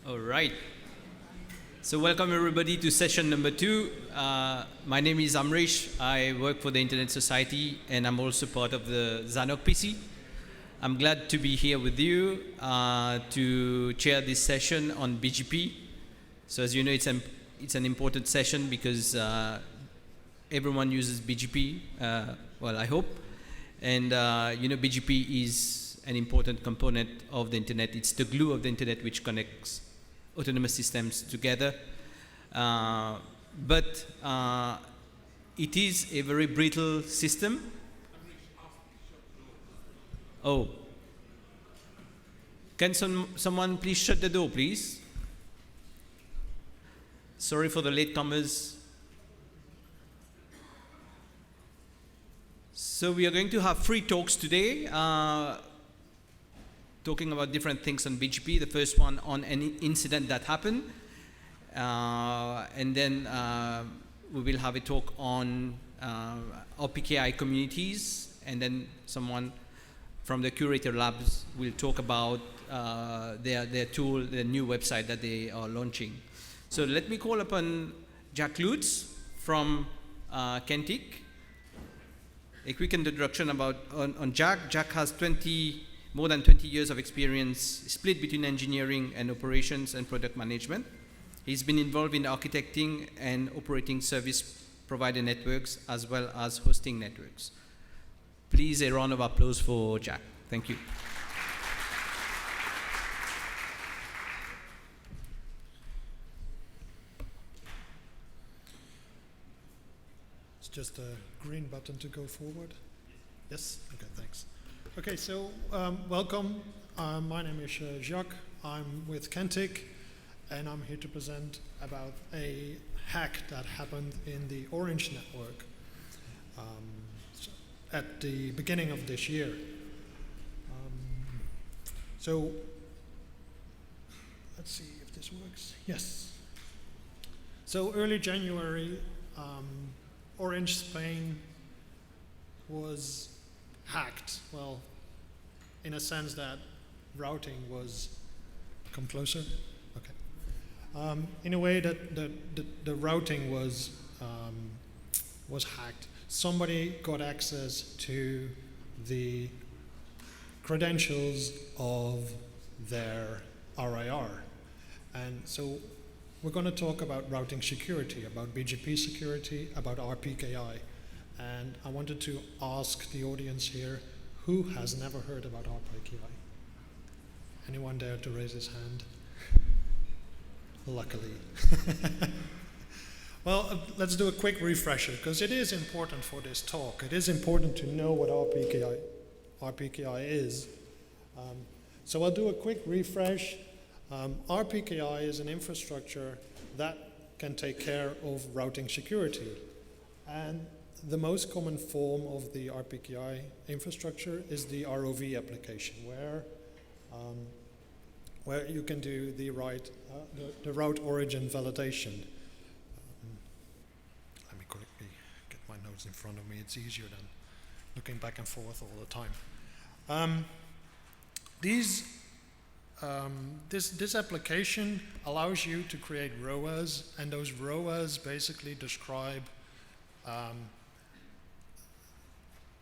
All right. So welcome everybody to session number 2. My name is Amrish. I work for the Internet Society and I'm also part of the ZANOG PC. I'm glad to be here with you to chair this session on BGP. So as you know, it's an important session because everyone uses BGP, well, I hope. And BGP is an important component of the internet. It's the glue of the internet which connects autonomous systems together. But it is a very brittle system. Oh. Can someone please shut the door, please? Sorry for the latecomers. So we are going to have 3 talks today, talking about different things on BGP. The first one on any incident that happened. And then we will have a talk on RPKI communities. And then someone from the Curator Labs will talk about their tool, their new website that they are launching. So let me call upon Jack Lutz from Kentic. A quick introduction on Jack. Jack has more than 20 years of experience split between engineering and operations and product management. He's been involved in architecting and operating service provider networks as well as hosting networks. Please, a round of applause for Jack. Thank you. It's just a green button to go forward. Yes? Okay, thanks. Okay, so welcome. My name is Jacques. I'm with Kentic, and I'm here to present about a hack that happened in the Orange network at the beginning of this year. So let's see if this works. Yes. So early January, Orange Spain was hacked. Well, in a sense that routing was, come closer. Okay. In a way that the routing was hacked. Somebody got access to the credentials of their RIR. And so we're going to talk about routing security, about BGP security, about RPKI. And I wanted to ask the audience here, who has never heard about RPKI? Anyone dare to raise his hand? Luckily. Well, let's do a quick refresher, because it is important for this talk. It is important to know what RPKI is. So I'll do a quick refresh. RPKI is an infrastructure that can take care of routing security. And the most common form of the RPKI infrastructure is the ROV application, where you can do the route origin validation. Let me quickly get my notes in front of me. It's easier than looking back and forth all the time. This application allows you to create ROAs, and those ROAs basically describe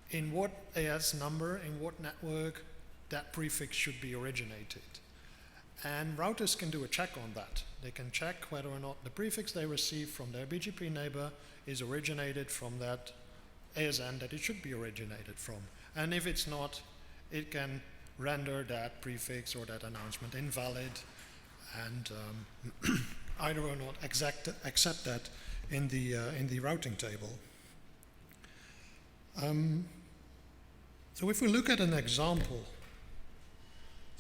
in what AS number, in what network, that prefix should be originated. And routers can do a check on that. They can check whether or not the prefix they receive from their BGP neighbor is originated from that ASN that it should be originated from. And if it's not, it can render that prefix or that announcement invalid and either or not accept that in the routing table. So if we look at an example,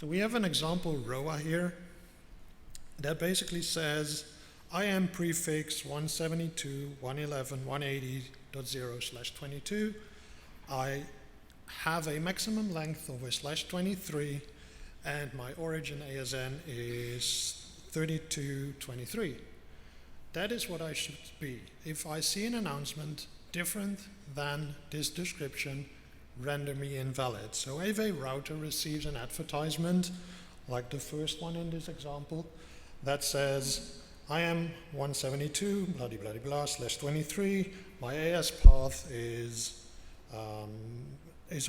so we have an example ROA here that basically says I am prefix 172.111.180.0/22. I have a maximum length of a /23, and my origin ASN is 3223. That is what I should be. If I see an announcement different than this description, render me invalid. So if a router receives an advertisement, like the first one in this example, that says, I am 172, blah, blah, blah, blah, /23. My AS path is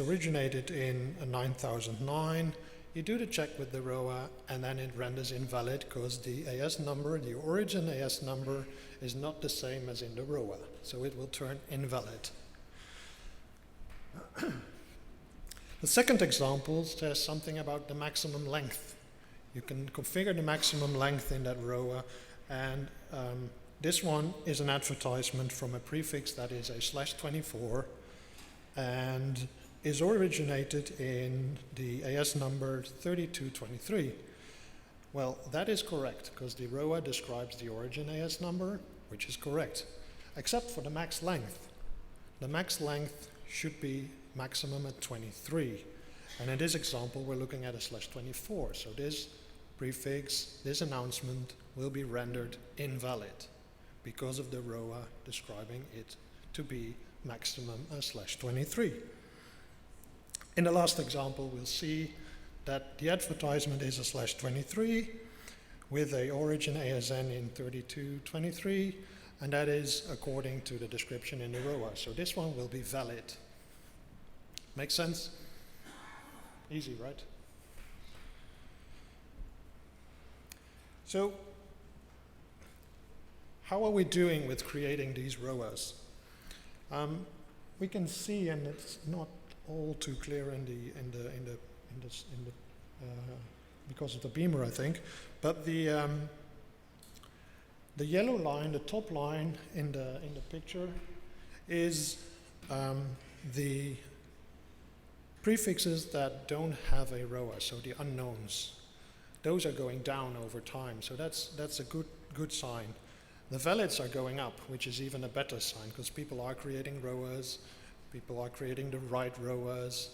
originated in 9009. You do the check with the ROA, and then it renders invalid because the AS number, the origin AS number, is not the same as in the ROA. So it will turn invalid. The second example says something about the maximum length. You can configure the maximum length in that ROA, and this one is an advertisement from a prefix that is a /24 and is originated in the AS number 3223. Well, that is correct because the ROA describes the origin AS number, which is correct, except for the max length. The max length should be maximum at 23. And in this example, we're looking at a /24. So this prefix, this announcement will be rendered invalid because of the ROA describing it to be maximum a /23. In the last example, we'll see that the advertisement is a /23 with a origin ASN in 3223, and that is according to the description in the ROA. So this one will be valid. Make sense? Easy, right? So, how are we doing with creating these ROAs? We can see, and it's not all too clear because of the beamer, I think, but the yellow line, the top line in the picture, is the prefixes that don't have a ROA, so the unknowns. Those are going down over time, so that's a good sign. The valids are going up, which is even a better sign, because people are creating ROAs, people are creating the right ROAs,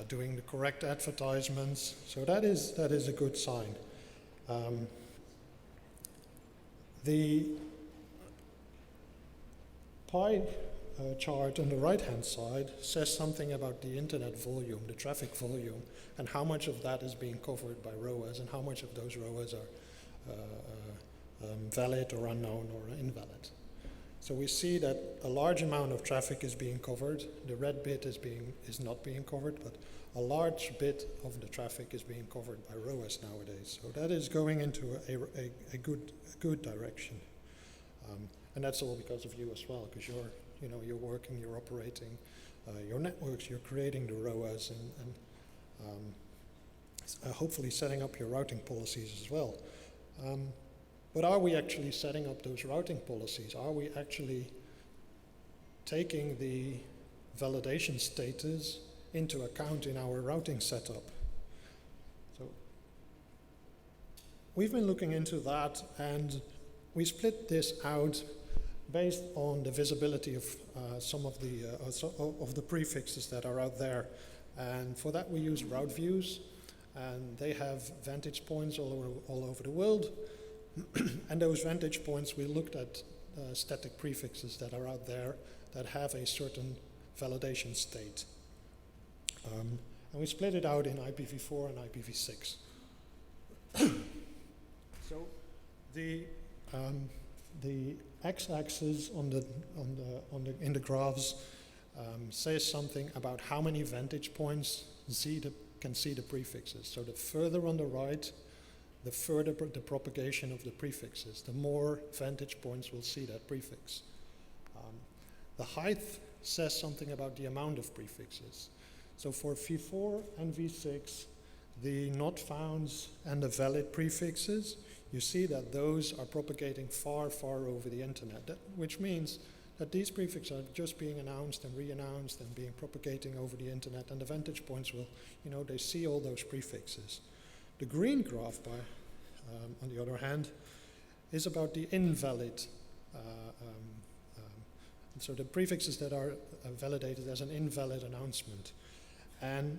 doing the correct advertisements, so that is a good sign. The pie chart on the right-hand side says something about the internet volume, the traffic volume, and how much of that is being covered by ROAs, and how much of those ROAs are valid or unknown or invalid. So we see that a large amount of traffic is being covered. The red bit is not being covered, but a large bit of the traffic is being covered by ROAs nowadays. So that is going into a good direction, and that's all because of you as well, because you're working, you're operating your networks, you're creating the ROAs, and hopefully setting up your routing policies as well. But are we actually setting up those routing policies? Are we actually taking the validation status into account in our routing setup? So we've been looking into that, and we split this out based on the visibility of some of the prefixes that are out there. And for that we use route views, and they have vantage points all over the world. And those vantage points, we looked at static prefixes that are out there that have a certain validation state. And we split it out in IPv4 and IPv6. So the x-axis in the graphs says something about how many vantage points can see the prefixes. So the further on the right, the further the propagation of the prefixes, the more vantage points will see that prefix. The height says something about the amount of prefixes. So for v4 and v6, the not founds and the valid prefixes, you see that those are propagating far, far over the internet, which means that these prefixes are just being announced and re-announced and being propagating over the internet, and the vantage points will, they see all those prefixes. The green graph, on the other hand, is about the invalid. So the prefixes that are validated as an invalid announcement. And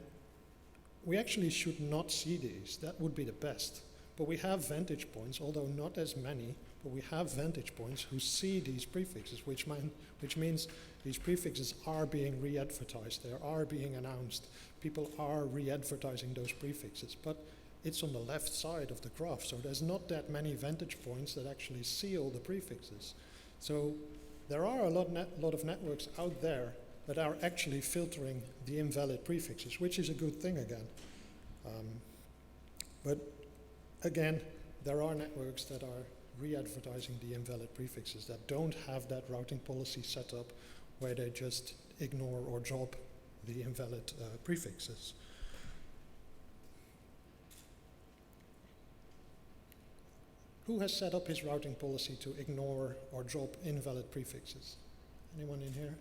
we actually should not see these. That would be the best. But we have vantage points, although not as many, but we have vantage points who see these prefixes, which means these prefixes are being re-advertised, they are being announced. People are re-advertising those prefixes. But it's on the left side of the graph, so there's not that many vantage points that actually see all the prefixes. So there are a lot of networks out there that are actually filtering the invalid prefixes, which is a good thing again. But again, there are networks that are re-advertising the invalid prefixes that don't have that routing policy set up where they just ignore or drop the invalid prefixes. Who has set up his routing policy to ignore or drop invalid prefixes? Anyone in here?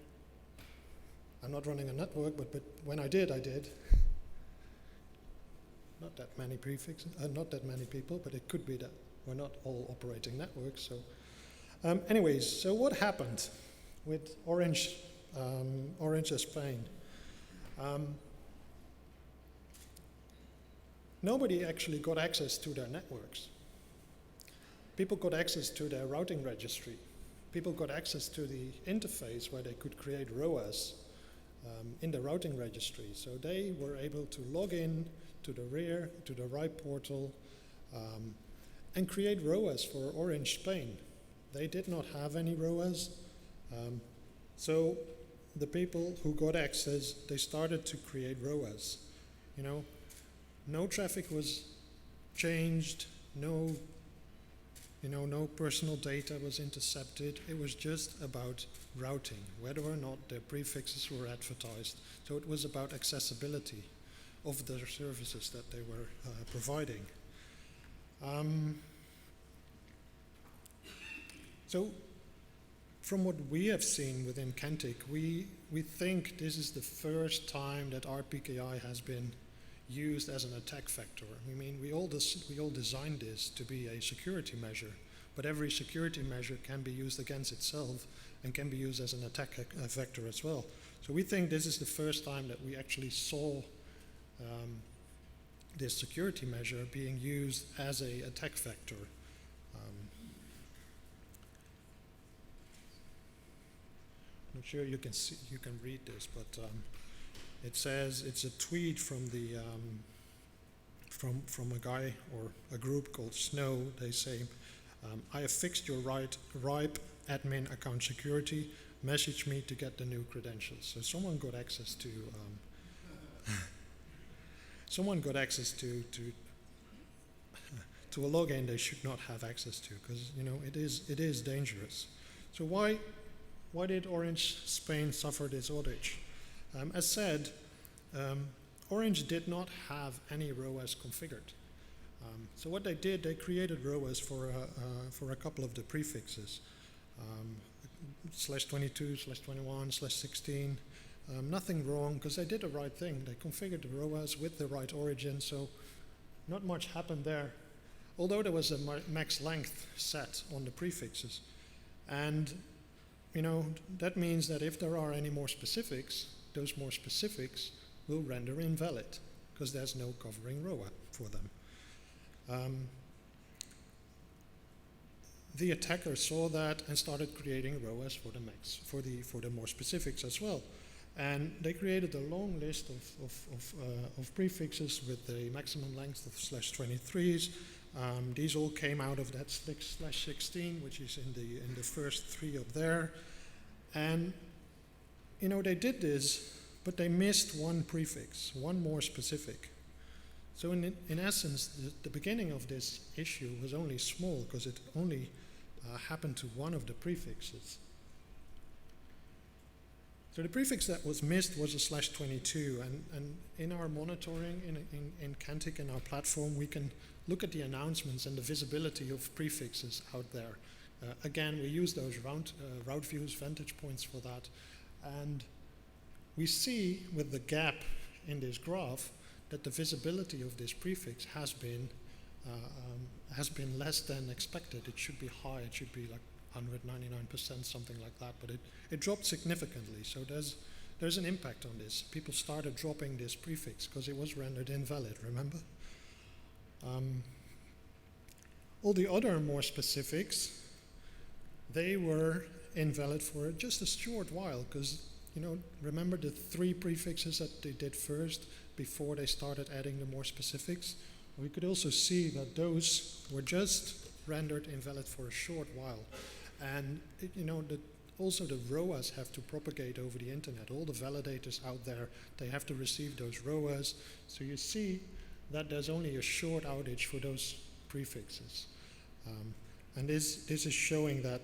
I'm not running a network, but when I did, I did. Not that many prefixes, not that many people, but it could be that we're not all operating networks. So, anyways, so what happened with Orange Spain? Nobody actually got access to their networks. People got access to their routing registry. People got access to the interface where they could create ROAs in the routing registry. So they were able to log in to the RIPE portal, and create ROAs for Orange Spain. They did not have any ROAs. So the people who got access, they started to create ROAs. You know, no traffic was changed, no personal data was intercepted. It was just about routing, whether or not their prefixes were advertised. So it was about accessibility of the services that they were providing. So from what we have seen within Kentic, we think this is the first time that RPKI has been used as an attack vector. I mean, we all designed this to be a security measure, but every security measure can be used against itself and can be used as an attack vector as well. So we think this is the first time that we actually saw this security measure being used as an attack vector. I'm not sure you can read this, but it says, it's a tweet from the from a guy or a group called Snow. They say, I have fixed your RIPE admin account security. Message me to get the new credentials. So someone got access to to a login they should not have access to, because it is dangerous. So why did Orange Spain suffer this outage? As said, Orange did not have any ROAs configured. So what they did, they created ROAs for a couple of the prefixes, /22, /21, /16. Nothing wrong, because they did the right thing. They configured the ROAs with the right origin, so not much happened there. Although there was a max length set on the prefixes. And that means that if there are any more specifics, those more specifics will render invalid, because there's no covering ROA for them. The attacker saw that and started creating ROAs for the max, for the more specifics as well. And they created a long list of prefixes with the maximum length of /23s. These all came out of that /16, which is in the first three up there. And they did this, but they missed one prefix, one more specific. So in essence, the beginning of this issue was only small, because it only happened to one of the prefixes. So the prefix that was missed was a /22, and in our monitoring in Kentic, in our platform, we can look at the announcements and the visibility of prefixes out there. Again, we use those route views, vantage points for that, and we see with the gap in this graph that the visibility of this prefix has been less than expected. It should be high. It should be like 199%, something like that, but it dropped significantly. So there's an impact on this. People started dropping this prefix because it was rendered invalid, remember? All the other more specifics, they were invalid for just a short while, because remember the three prefixes that they did first before they started adding the more specifics? we could also see that those were just rendered invalid for a short while. And also the ROAS have to propagate over the internet. All the validators out there, they have to receive those ROAS. So you see that there's only a short outage for those prefixes. And this is showing that,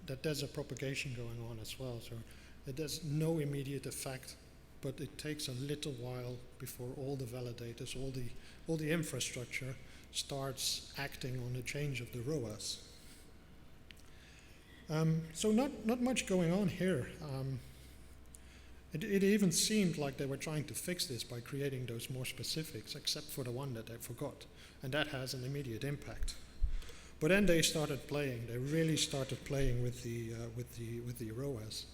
that there's a propagation going on as well. So there's no immediate effect, but it takes a little while before all the validators, all the infrastructure starts acting on the change of the ROAS. So not much going on here. It even seemed like they were trying to fix this by creating those more specifics, except for the one that they forgot, and that has an immediate impact. But then they started playing. They really started playing with the ROAS,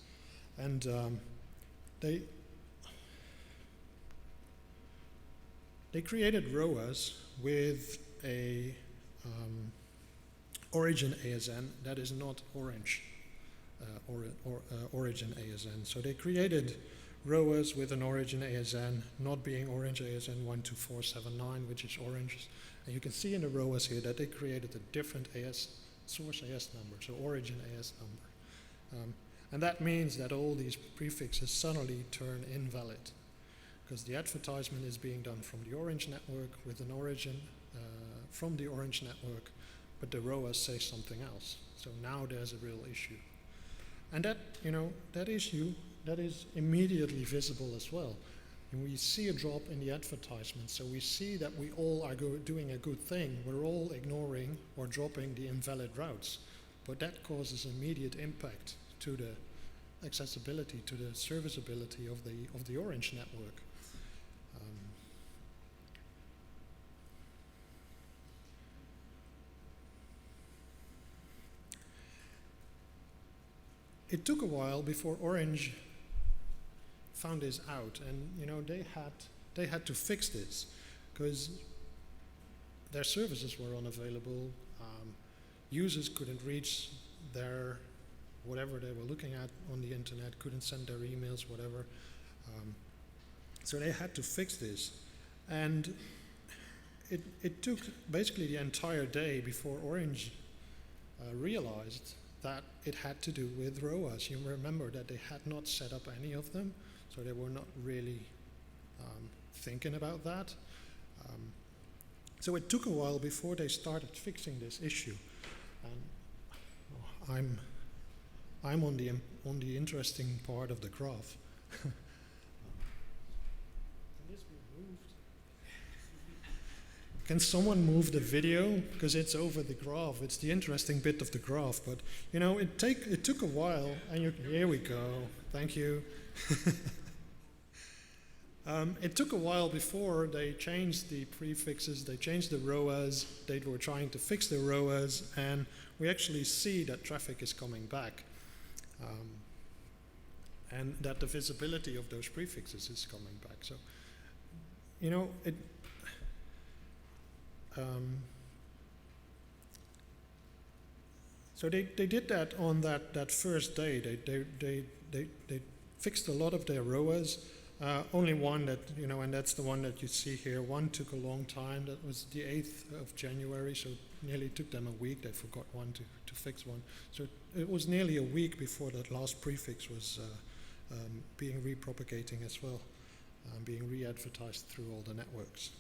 and they created ROAS with a origin ASN that is not Orange origin ASN. So they created ROAS with an origin ASN not being Orange ASN 12479, which is Orange. And you can see in the ROAS here that they created a different source AS number, so origin AS number. And that means that all these prefixes suddenly turn invalid, because the advertisement is being done from the Orange network with an origin from the Orange network, but the ROAS says something else. So now there's a real issue. And that, that issue, that is immediately visible as well. And we see a drop in the advertisement, so we see that we all are doing a good thing. We're all ignoring or dropping the invalid routes, but that causes immediate impact to the accessibility, to the serviceability of the Orange network. It took a while before Orange found this out, and they had to fix this because their services were unavailable. Users couldn't reach their whatever they were looking at on the internet, couldn't send their emails, whatever. So they had to fix this, and it took basically the entire day before Orange realized that it had to do with ROAS. You remember that they had not set up any of them, so they were not really thinking about that. So it took a while before they started fixing this issue. And I'm on the interesting part of the graph. Can this be moved? Can someone move the video? Because it's over the graph. It's the interesting bit of the graph. But it took a while, and here we go. Thank you. It took a while before they changed the prefixes, they changed the ROAS, they were trying to fix the ROAS, and we actually see that traffic is coming back. And that the visibility of those prefixes is coming back. So, so they did that on that first day. They fixed a lot of their ROAS. Only one that, and that's the one that you see here. One took a long time. That was the 8th of January, so it nearly took them a week. They forgot one to fix one. So it was nearly a week before that last prefix was being repropagating as well, being re-advertised through all the networks.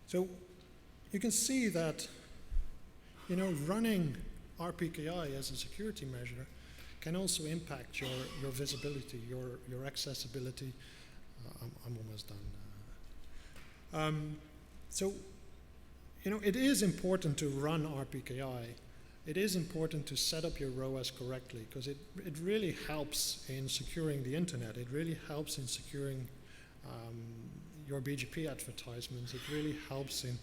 So you can see that, running RPKI as a security measure can also impact your visibility, your accessibility. I'm almost done. So, it is important to run RPKI. It is important to set up your ROAS correctly, because it really helps in securing the internet. It really helps in securing your BGP advertisements. It really helps in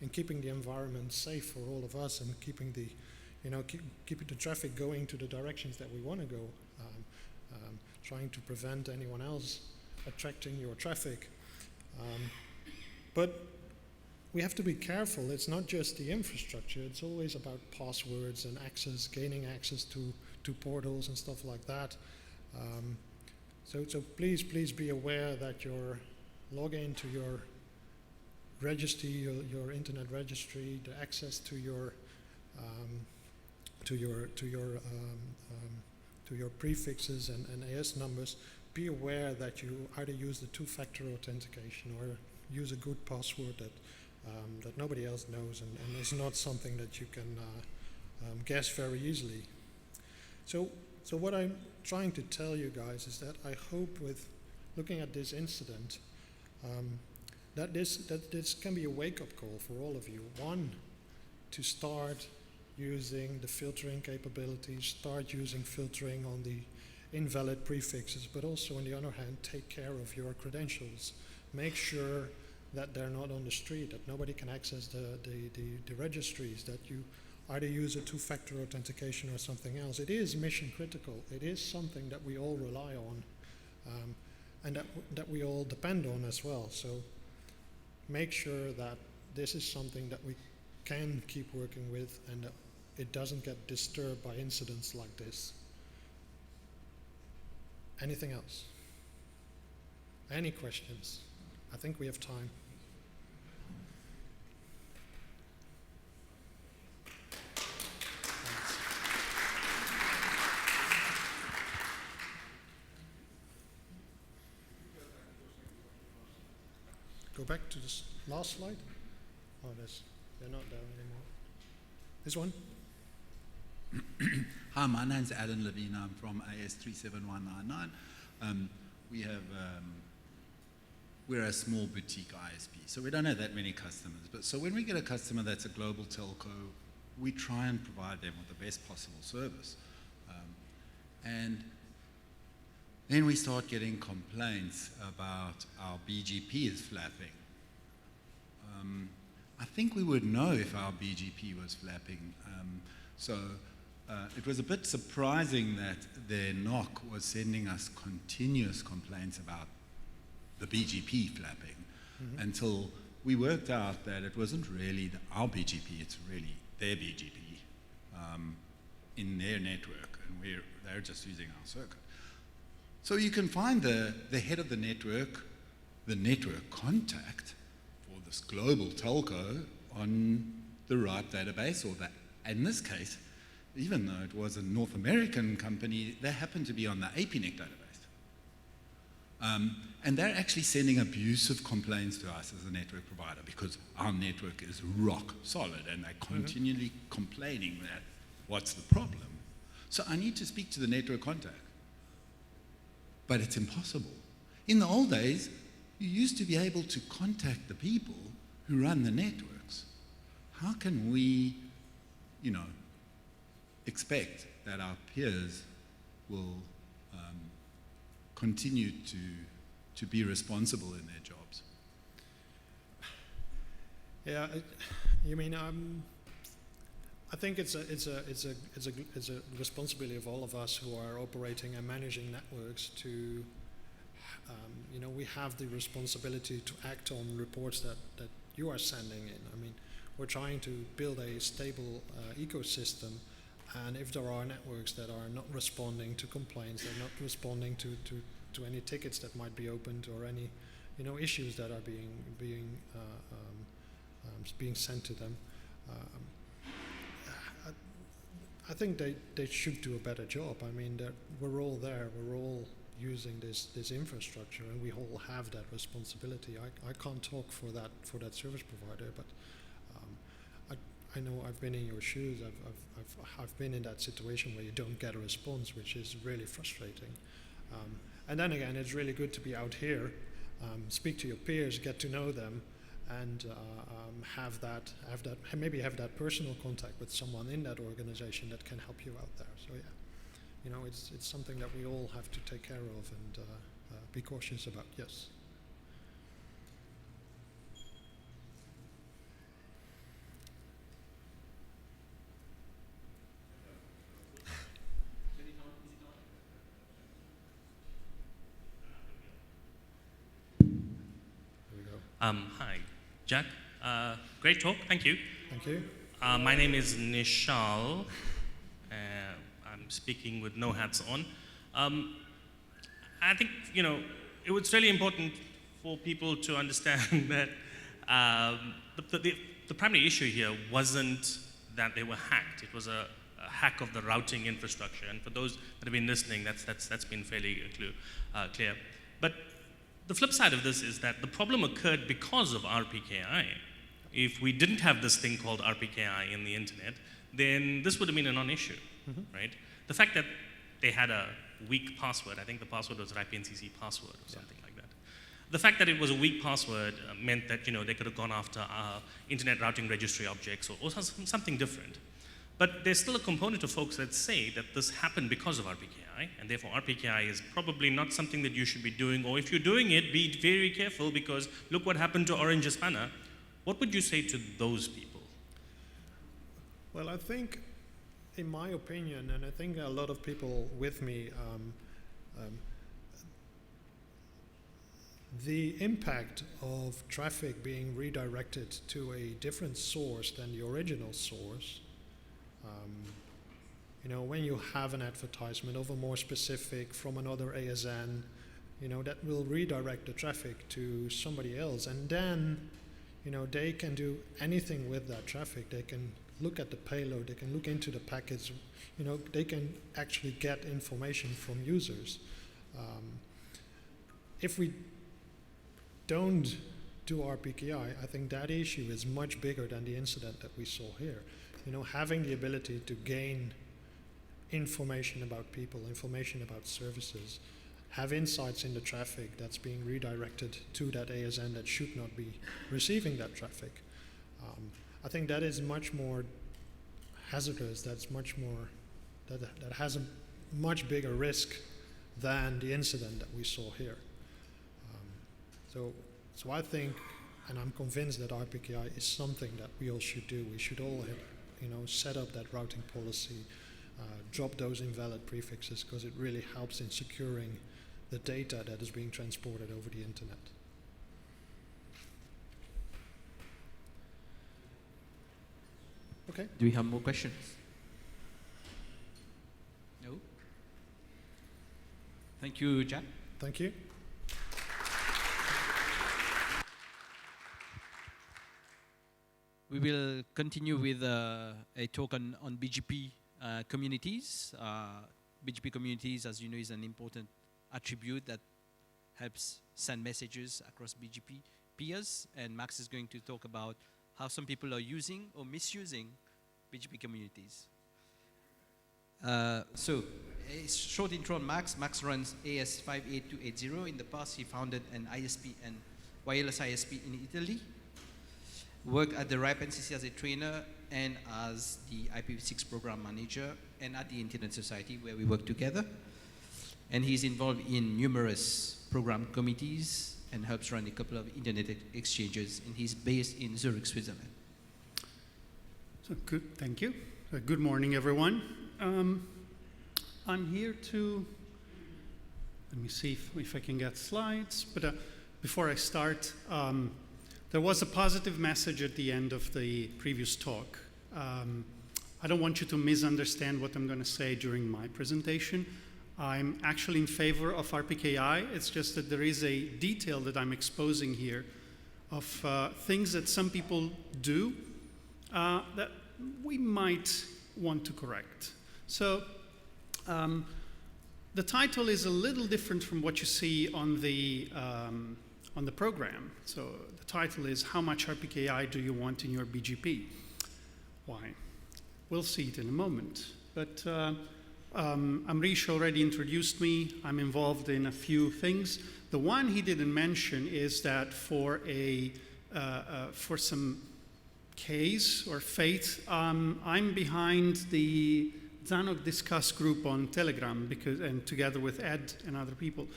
keeping the environment safe for all of us and keeping the keeping the traffic going to the directions that we want to go, trying to prevent anyone else attracting your traffic. But we have to be careful. It's not just the infrastructure. It's always about passwords and access, gaining access to portals and stuff like that. So please be aware that your login to your registry, your internet registry, the access to your prefixes and AS numbers, be aware that you either use the two-factor authentication or use a good password that nobody else knows and is not something that you can guess very easily. So what I'm trying to tell you guys is that I hope with looking at this incident that this can be a wake-up call for all of you. One, to start using the filtering capabilities, start using filtering on the invalid prefixes, but also on the other hand, take care of your credentials. Make sure that they're not on the street, that nobody can access the registries, that you either use a two-factor authentication or something else. It is mission critical. It is something that we all rely on and that we all depend on as well. So make sure that this is something that we can keep working with and that it doesn't get disturbed by incidents like this. Anything else? Any questions? I think we have time. Go back to this last slide. Oh, they're not there anymore. This one? Hi, my name's Alan Levine. I'm from AS37199. We're a small boutique ISP, so we don't have that many customers. But so when we get a customer that's a global telco, we try and provide them with the best possible service. And then we start getting complaints about our BGP is flapping. I think we would know if our BGP was flapping. It was a bit surprising that their NOC was sending us continuous complaints about the BGP flapping until we worked out that it wasn't really our BGP, it's really their BGP in their network, and they're just using our circuit. So you can find the head of the network contact for this global telco on the right database, or in this case, even though it was a North American company, they happened to be on the APNEC database. And they're actually sending abusive complaints to us as a network provider because our network is rock solid and they're continually complaining that what's the problem? So I need to speak to the network contact. But it's impossible. In the old days, you used to be able to contact the people who run the networks. How can we, expect that our peers will continue to be responsible in their jobs? Yeah, I think it's a responsibility of all of us who are operating and managing networks to, we have the responsibility to act on reports that you are sending in. We're trying to build a stable ecosystem, and if there are networks that are not responding to complaints, they're not responding to any tickets that might be opened or any, issues that are being sent to them. I think they should do a better job. We're all there. We're all using this infrastructure, and we all have that responsibility. I can't talk for that service provider, but I know I've been in your shoes. I've been in that situation where you don't get a response, which is really frustrating. And then again, it's really good to be out here, speak to your peers, get to know them, and maybe have that personal contact with someone in that organization that can help you out there. So yeah, it's something that we all have to take care of and be cautious about. Yes. Hi, Jack. Great talk. Thank you. Thank you. My name is Nishal. I'm speaking with no hats on. I think, it was really important for people to understand that The primary issue here wasn't that they were hacked. It was a hack of the routing infrastructure. And for those that have been listening, that's been fairly clear. But the flip side of this is that the problem occurred because of RPKI. If we didn't have this thing called RPKI in the internet, then this would have been a non-issue, right? The fact that they had a weak password, I think the password was RIPNCC password or something like that. The fact that it was a weak password meant that they could have gone after internet routing registry objects or something different. But there's still a component of folks that say that this happened because of RPKI, and therefore RPKI is probably not something that you should be doing, or if you're doing it, be very careful because look what happened to Orange Hispana. What would you say to those people? Well, I think, in my opinion, and I think a lot of people with me, the impact of traffic being redirected to a different source than the original source, when you have an advertisement of a more specific from another ASN, that will redirect the traffic to somebody else, and then they can do anything with that traffic. They can look at the payload, they can look into the packets, they can actually get information from users. If we don't do RPKI, I think that issue is much bigger than the incident that we saw here. Having the ability to gain information about people, information about services, have insights in the traffic that's being redirected to that ASN that should not be receiving that traffic. I think that is much more hazardous, that has a much bigger risk than the incident that we saw here. So I think, and I'm convinced that RPKI is something that we all should do. We should all set up that routing policy, drop those invalid prefixes, because it really helps in securing the data that is being transported over the internet. Okay. Do we have more questions? No? Thank you, Jack. Thank you. We will continue with a talk on BGP communities. BGP communities, as you know, is an important attribute that helps send messages across BGP peers. And Max is going to talk about how some people are using or misusing BGP communities. So, a short intro on Max. Max runs AS58280. In the past, he founded an ISP and wireless ISP in Italy. Worked at the RIPNCC as a trainer and as the IPv6 program manager, and at the Internet Society where we work together. And he's involved in numerous program committees and helps run a couple of internet exchanges. And he's based in Zurich, Switzerland. So good, thank you. Good morning, everyone. I'm here to, let me see if I can get slides. But before I start, there was a positive message at the end of the previous talk. I don't want you to misunderstand what I'm going to say during my presentation. I'm actually in favor of RPKI. It's just that there is a detail that I'm exposing here of things that some people do that we might want to correct. So the title is a little different from what you see on the program. So the title is, How much RPKI do you want in your BGP? Why? We'll see it in a moment. But Amrish already introduced me. I'm involved in a few things. The one he didn't mention is that for some case or fate, I'm behind the ZANOG Discuss group on Telegram, and together with Ed and other people.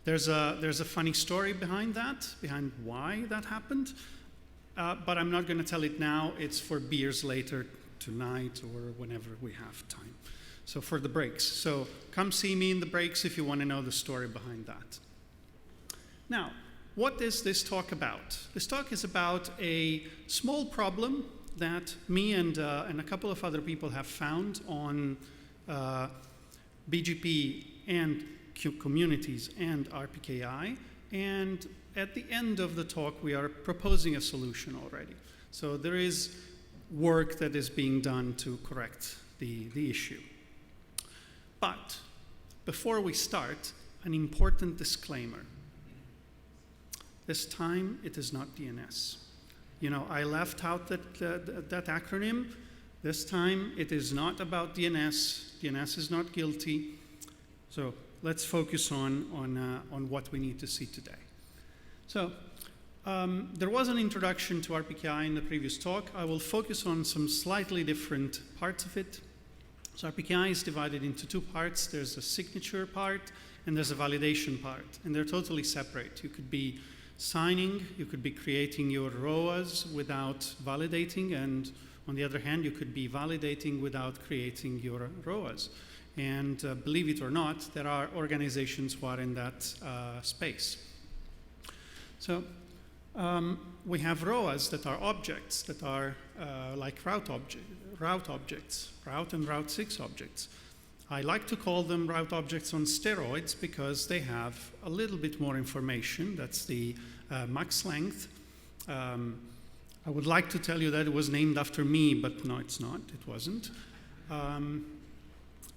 There's a funny story behind that, behind why that happened, but I'm not going to tell it now. It's for beers later tonight or whenever we have time. So for the breaks. So come see me in the breaks if you want to know the story behind that. Now, what is this talk about? This talk is about a small problem that me and a couple of other people have found on BGP and communities and RPKI, and at the end of the talk, we are proposing a solution already. So there is work that is being done to correct the issue. But before we start, an important disclaimer. This time, it is not DNS. You know, I left out that acronym. This time, it is not about DNS. DNS is not guilty. So let's focus on what we need to see today. So there was an introduction to RPKI in the previous talk. I will focus on some slightly different parts of it. So RPKI is divided into two parts. There's a signature part and there's a validation part. And they're totally separate. You could be signing, you could be creating your ROAs without validating, and on the other hand, you could be validating without creating your ROAs. And believe it or not, there are organizations who are in that space. So we have ROAs that are objects that are like route objects, route and route 6 objects. I like to call them route objects on steroids because they have a little bit more information. That's the max length. I would like to tell you that it was named after me, but no, it's not. It wasn't.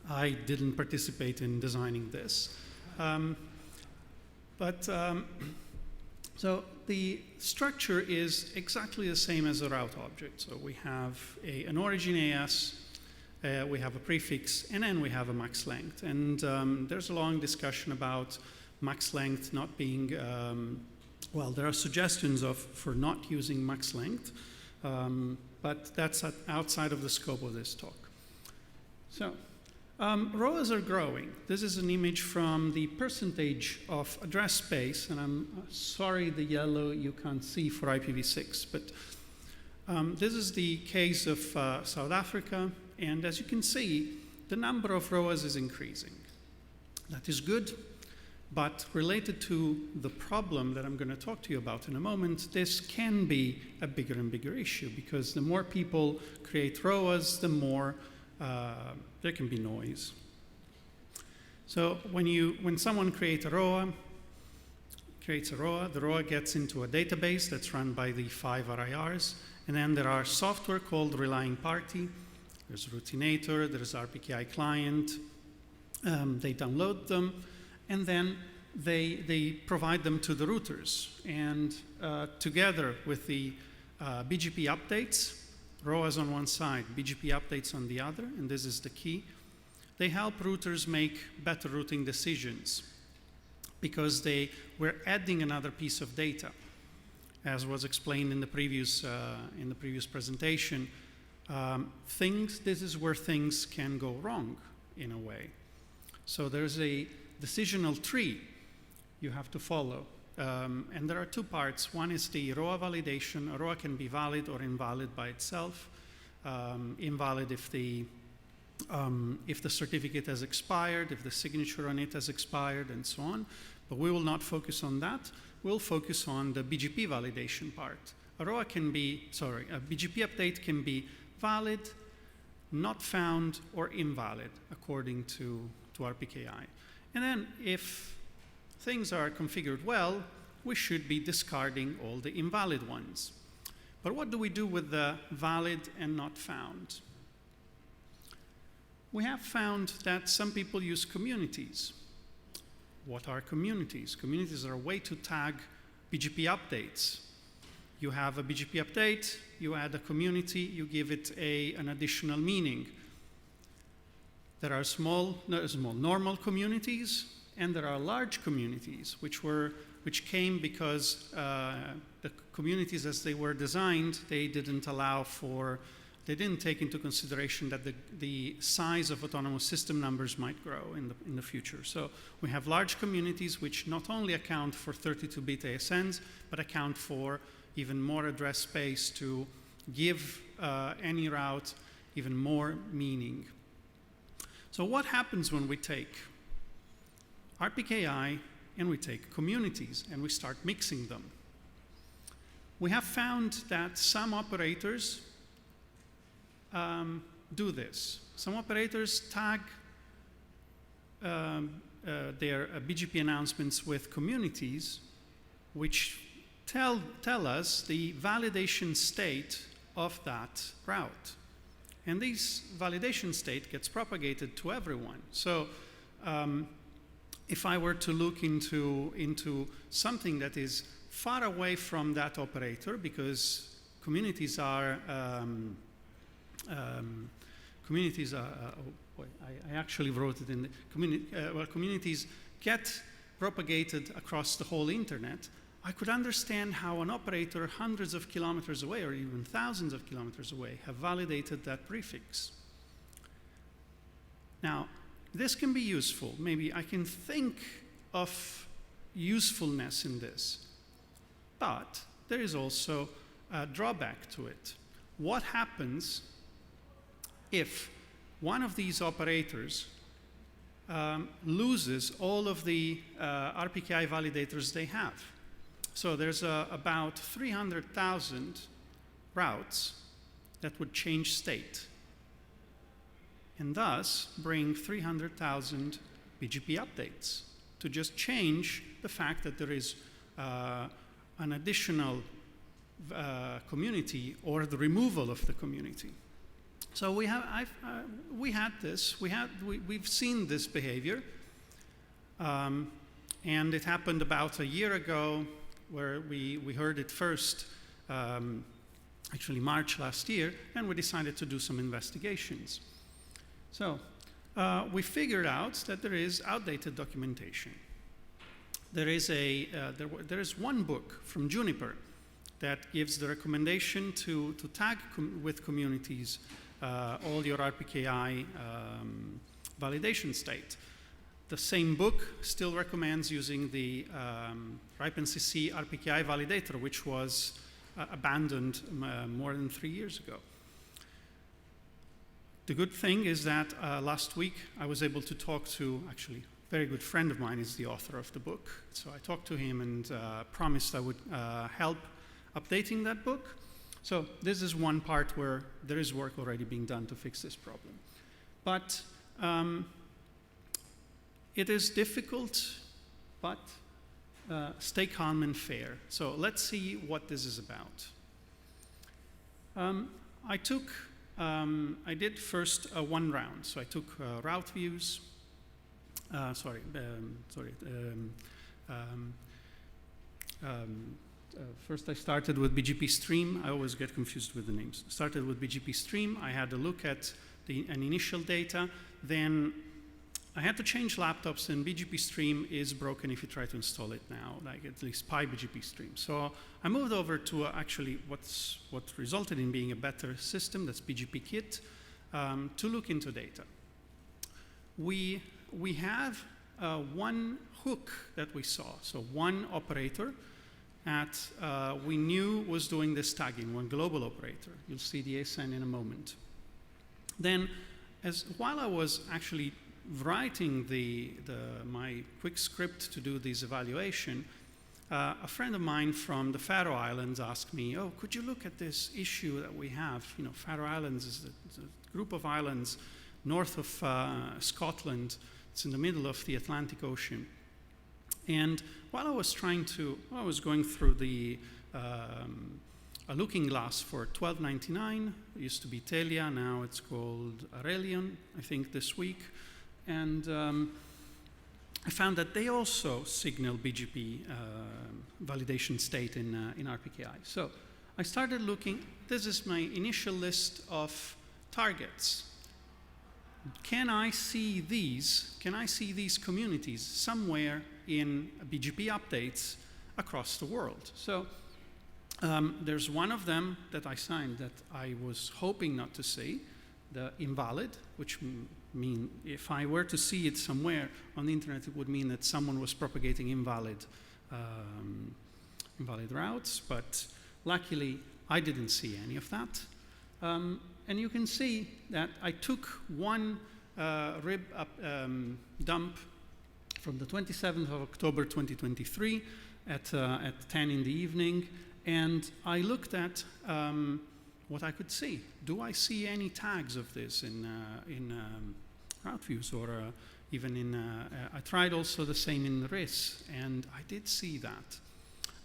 I didn't participate in designing this. So the structure is exactly the same as a route object. So we have an origin AS, we have a prefix, and then we have a max length. And there's a long discussion about max length not being, well, there are suggestions for not using max length, but that's outside of the scope of this talk. So ROAs are growing. This is an image from the percentage of address space, and I'm sorry the yellow you can't see for IPv6, but this is the case of South Africa, and as you can see, the number of ROAs is increasing. That is good, but related to the problem that I'm going to talk to you about in a moment, this can be a bigger and bigger issue, because the more people create ROAs, the more there can be noise. So when someone creates a ROA, the ROA gets into a database that's run by the 5 RIRs, and then there are software called relying party. There's Routinator, there's RPKI client. They download them, and then they provide them to the routers. And together with the BGP updates, ROAs on one side, BGP updates on the other, and this is the key. They help routers make better routing decisions because we're adding another piece of data. As was explained in the previous presentation, this is where things can go wrong in a way. So there's a decisional tree you have to follow. And there are two parts. One is the ROA validation. A ROA can be valid or invalid by itself. Invalid if the certificate has expired, if the signature on it has expired, and so on. But we will not focus on that. We'll focus on the BGP validation part. A BGP update can be valid, not found, or invalid according to RPKI. And then if things are configured well, we should be discarding all the invalid ones. But what do we do with the valid and not found? We have found that some people use communities. What are communities? Communities are a way to tag BGP updates. You have a BGP update, you add a community, you give it an additional meaning. There are small normal communities, and there are large communities, which came because the communities as they were designed, they didn't take into consideration that the size of autonomous system numbers might grow in the future. So we have large communities which not only account for 32-bit ASNs, but account for even more address space to give any route even more meaning. So what happens when we take RPKI and we take communities and we start mixing them? We have found that some operators do this. Some operators tag their BGP announcements with communities, which tell us the validation state of that route. And this validation state gets propagated to everyone. So if I were to look into something that is far away from that operator, because communities are, I actually wrote it in the community, communities get propagated across the whole internet, I could understand how an operator hundreds of kilometers away or even thousands of kilometers away have validated that prefix. Now, this can be useful. Maybe I can think of usefulness in this. But there is also a drawback to it. What happens if one of these operators loses all of the RPKI validators they have? So there's about 300,000 routes that would change state, and thus bring 300,000 BGP updates to just change the fact that there is an additional community or the removal of the community. So we've seen this behavior, and it happened about a year ago, where we heard it first, actually March last year, and we decided to do some investigations. So we figured out that there is outdated documentation. There is one book from Juniper that gives the recommendation to tag with communities all your RPKI validation state. The same book still recommends using the RIPE-NCC RPKI validator, which was abandoned more than 3 years ago. The good thing is that last week I was able to talk to, actually, a very good friend of mine is the author of the book. So I talked to him and promised I would help updating that book. So this is one part where there is work already being done to fix this problem. But it is difficult, but stay calm and fair. So let's see what this is about. I did first one round. So I took route views. First I started with BGP Stream. I always get confused with the names. Started with BGP Stream. I had a look at an initial data. Then I had to change laptops, and BGP Stream is broken if you try to install it now, like at least PyBGP Stream. So I moved over to actually what resulted in being a better system, that's BGP Kit, to look into data. We have one hook that we saw, so one operator that we knew was doing this tagging, one global operator. You'll see the ASN in a moment. Then, while I was actually writing my quick script to do this evaluation, a friend of mine from the Faroe Islands asked me, "Oh, could you look at this issue that we have? You know, Faroe Islands is a group of islands north of Scotland. It's in the middle of the Atlantic Ocean." And while I was going through a looking glass for 12.99. It used to be Telia, now it's called Aurelion, I think this week. And I found that they also signal BGP validation state in RPKI. So I started looking. This is my initial list of targets. Can I see these communities somewhere in BGP updates across the world? So there's one of them that I signed that I was hoping not to see, the invalid, which mean if I were to see it somewhere on the internet, it would mean that someone was propagating invalid routes, but luckily I didn't see any of that. And you can see that I took one rib dump from the 27th of October 2023 at 10 in the evening, and I looked at what I could see. Do I see any tags of this in route views or even in, I tried also the same in RIS, and I did see that.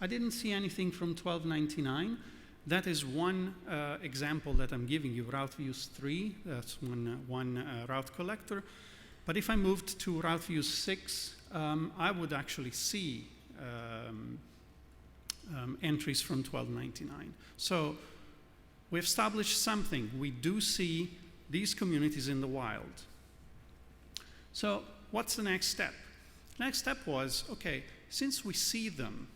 I didn't see anything from 1299. That is one example that I'm giving you, route views 3. That's one route collector. But if I moved to route views 6, I would actually see entries from 1299. So we established something. We do see these communities in the wild. So what's the next step? Next step was, okay, since we see them,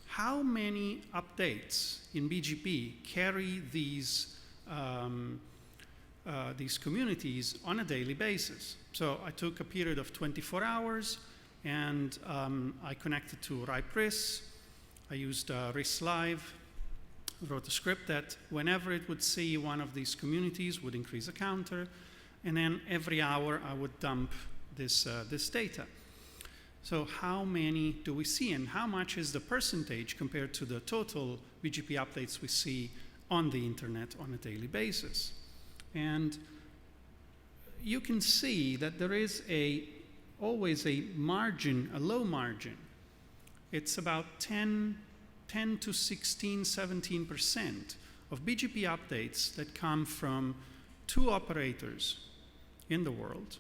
how many updates in BGP carry these communities on a daily basis? So I took a period of 24 hours, and I connected to RIPE-RIS. I used RIS Live, wrote a script that whenever it would see one of these communities would increase a counter, and then every hour I would dump this data. So how many do we see, and how much is the percentage compared to the total BGP updates we see on the internet on a daily basis? And you can see that there is always a margin, a low margin. It's about 10 to 16, 17% of BGP updates that come from 2 operators in the world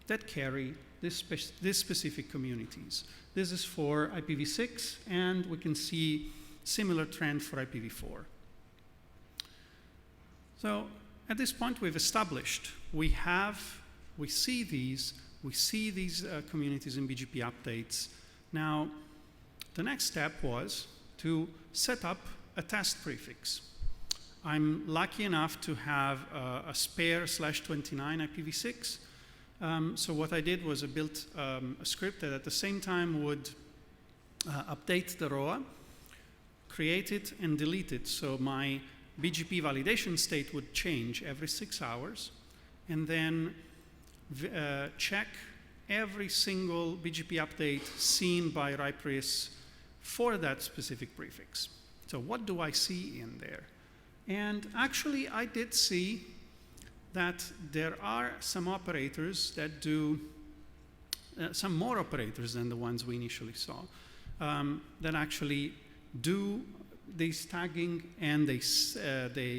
that carry these specific communities. This is for IPv6, and we can see similar trend for IPv4. So at this point, we've established we see these communities in BGP updates. Now, the next step was to set up a test prefix. I'm lucky enough to have a spare /29 IPv6. So what I did was I built a script that at the same time would update the ROA, create it, and delete it. So my BGP validation state would change every 6 hours, and then check every single BGP update seen by RIPE-RIS for that specific prefix. So what do I see in there? And actually, I did see that there are some operators that do, some more operators than the ones we initially saw, that actually do this tagging, and they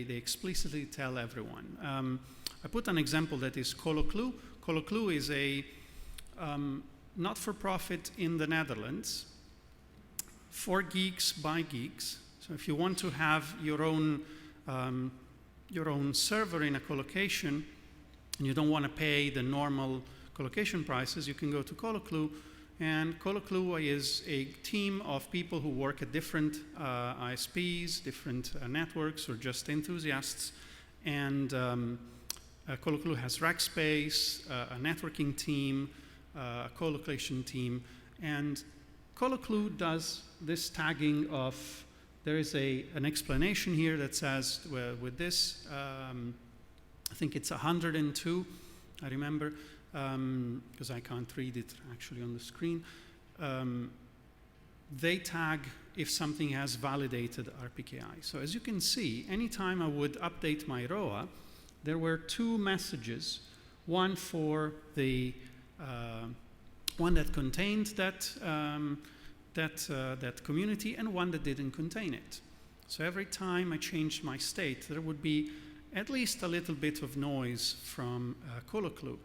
explicitly tell everyone. I put an example that is Coloclu. Coloclu is a not-for-profit in the Netherlands for geeks by geeks. So if you want to have your own server in a colocation, and you don't want to pay the normal colocation prices, you can go to Coloclu. And Coloclu is a team of people who work at different ISPs, different networks, or just enthusiasts. And Coloclu has rack space, a networking team, a colocation team. And Coloclu does this tagging of, there is an explanation here that says, well, with this, I think it's 102, I remember, because I can't read it actually on the screen. They tag if something has validated RPKI. So as you can see, anytime I would update my ROA, there were 2 messages, one for the one that contained that community, and one that didn't contain it. So every time I changed my state, there would be at least a little bit of noise from Coloclu.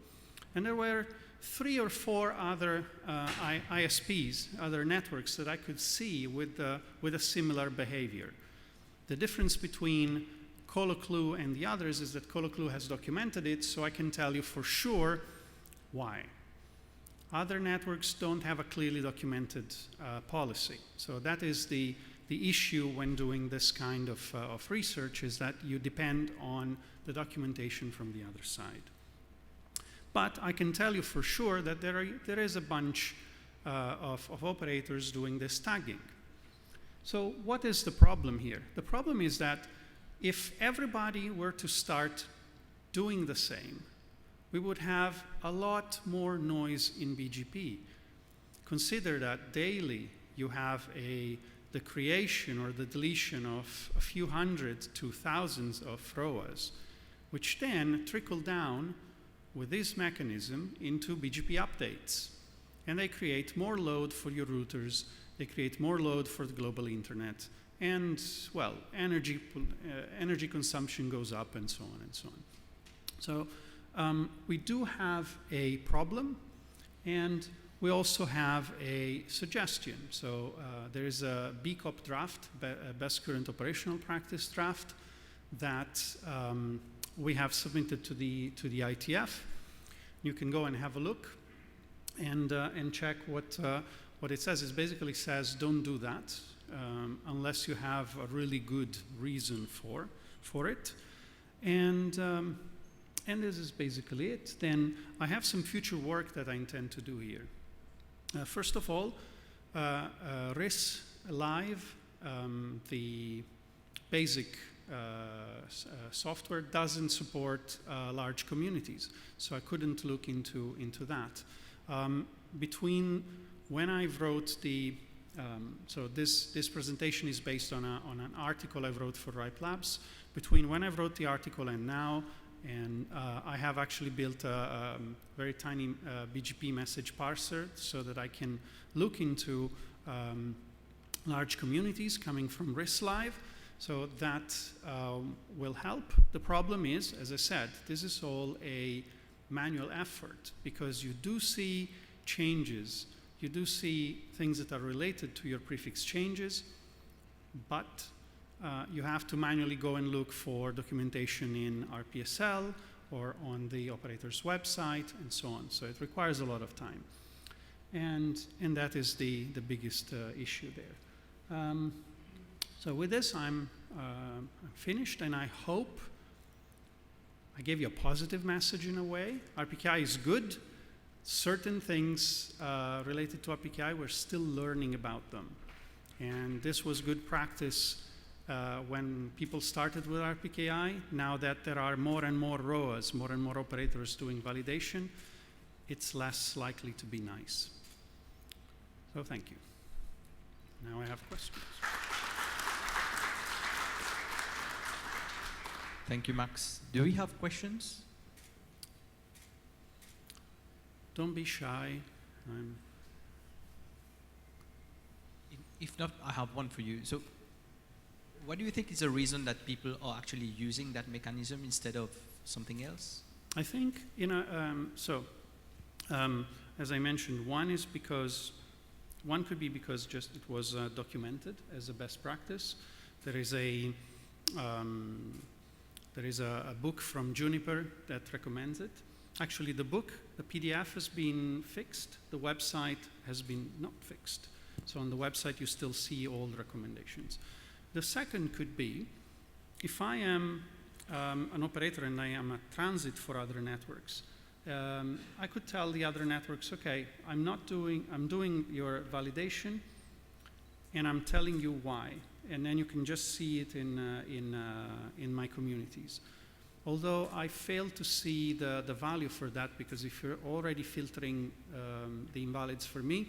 And there were 3 or 4 other ISPs, other networks that I could see with a similar behavior. The difference between Coloclu and the others is that Coloclu has documented it, so I can tell you for sure why. Other networks don't have a clearly documented policy. So that is the issue when doing this kind of research, is that you depend on the documentation from the other side. But I can tell you for sure that there is a bunch of operators doing this tagging. So what is the problem here? The problem is that if everybody were to start doing the same, we would have a lot more noise in BGP. Consider that daily you have the creation or the deletion of a few hundred to thousands of ROAs, which then trickle down with this mechanism into BGP updates. And they create more load for your routers, they create more load for the global internet, and, well, energy consumption goes up, and so on and so on. So we do have a problem, and we also have a suggestion. So there is a BCOP draft, Best Current Operational Practice draft, that we have submitted to the ITF. You can go and have a look and check what it says. It basically says don't do that unless you have a really good reason for it. And this is basically it. Then I have some future work that I intend to do here. First of all, RIS Live, the basic software, doesn't support large communities, so I couldn't look into that. Between when I wrote the, so this presentation is based on an article I wrote for RIPE Labs. Between when I wrote the article and now, and I have actually built a very tiny BGP message parser so that I can look into large communities coming from RIS Live. So that will help. The problem is, as I said, this is all a manual effort because you do see changes. You do see things that are related to your prefix changes, but you have to manually go and look for documentation in RPSL or on the operator's website and so on. So it requires a lot of time. And that is the biggest issue there. So with this, I'm finished, and I hope I gave you a positive message in a way. RPKI is good. Certain things related to RPKI, we're still learning about them. And this was good practice when people started with RPKI. Now that there are more and more ROAs, more and more operators doing validation, it's less likely to be nice. So thank you. Now I have questions. Thank you, Max. Do we have questions? Don't be shy. If not, I have one for you. So what do you think is the reason that people are actually using that mechanism instead of something else? I think, as I mentioned, one could be because just it was documented as a best practice. There is a book from Juniper that recommends it. Actually, the book, the PDF has been fixed. The website has been not fixed. So on the website, you still see all the recommendations. The second could be, if I am an operator and I am a transit for other networks, I could tell the other networks, okay, I'm doing your validation, and I'm telling you why. And then you can just see it in my communities. Although I fail to see the value for that, because if you're already filtering the invalids for me,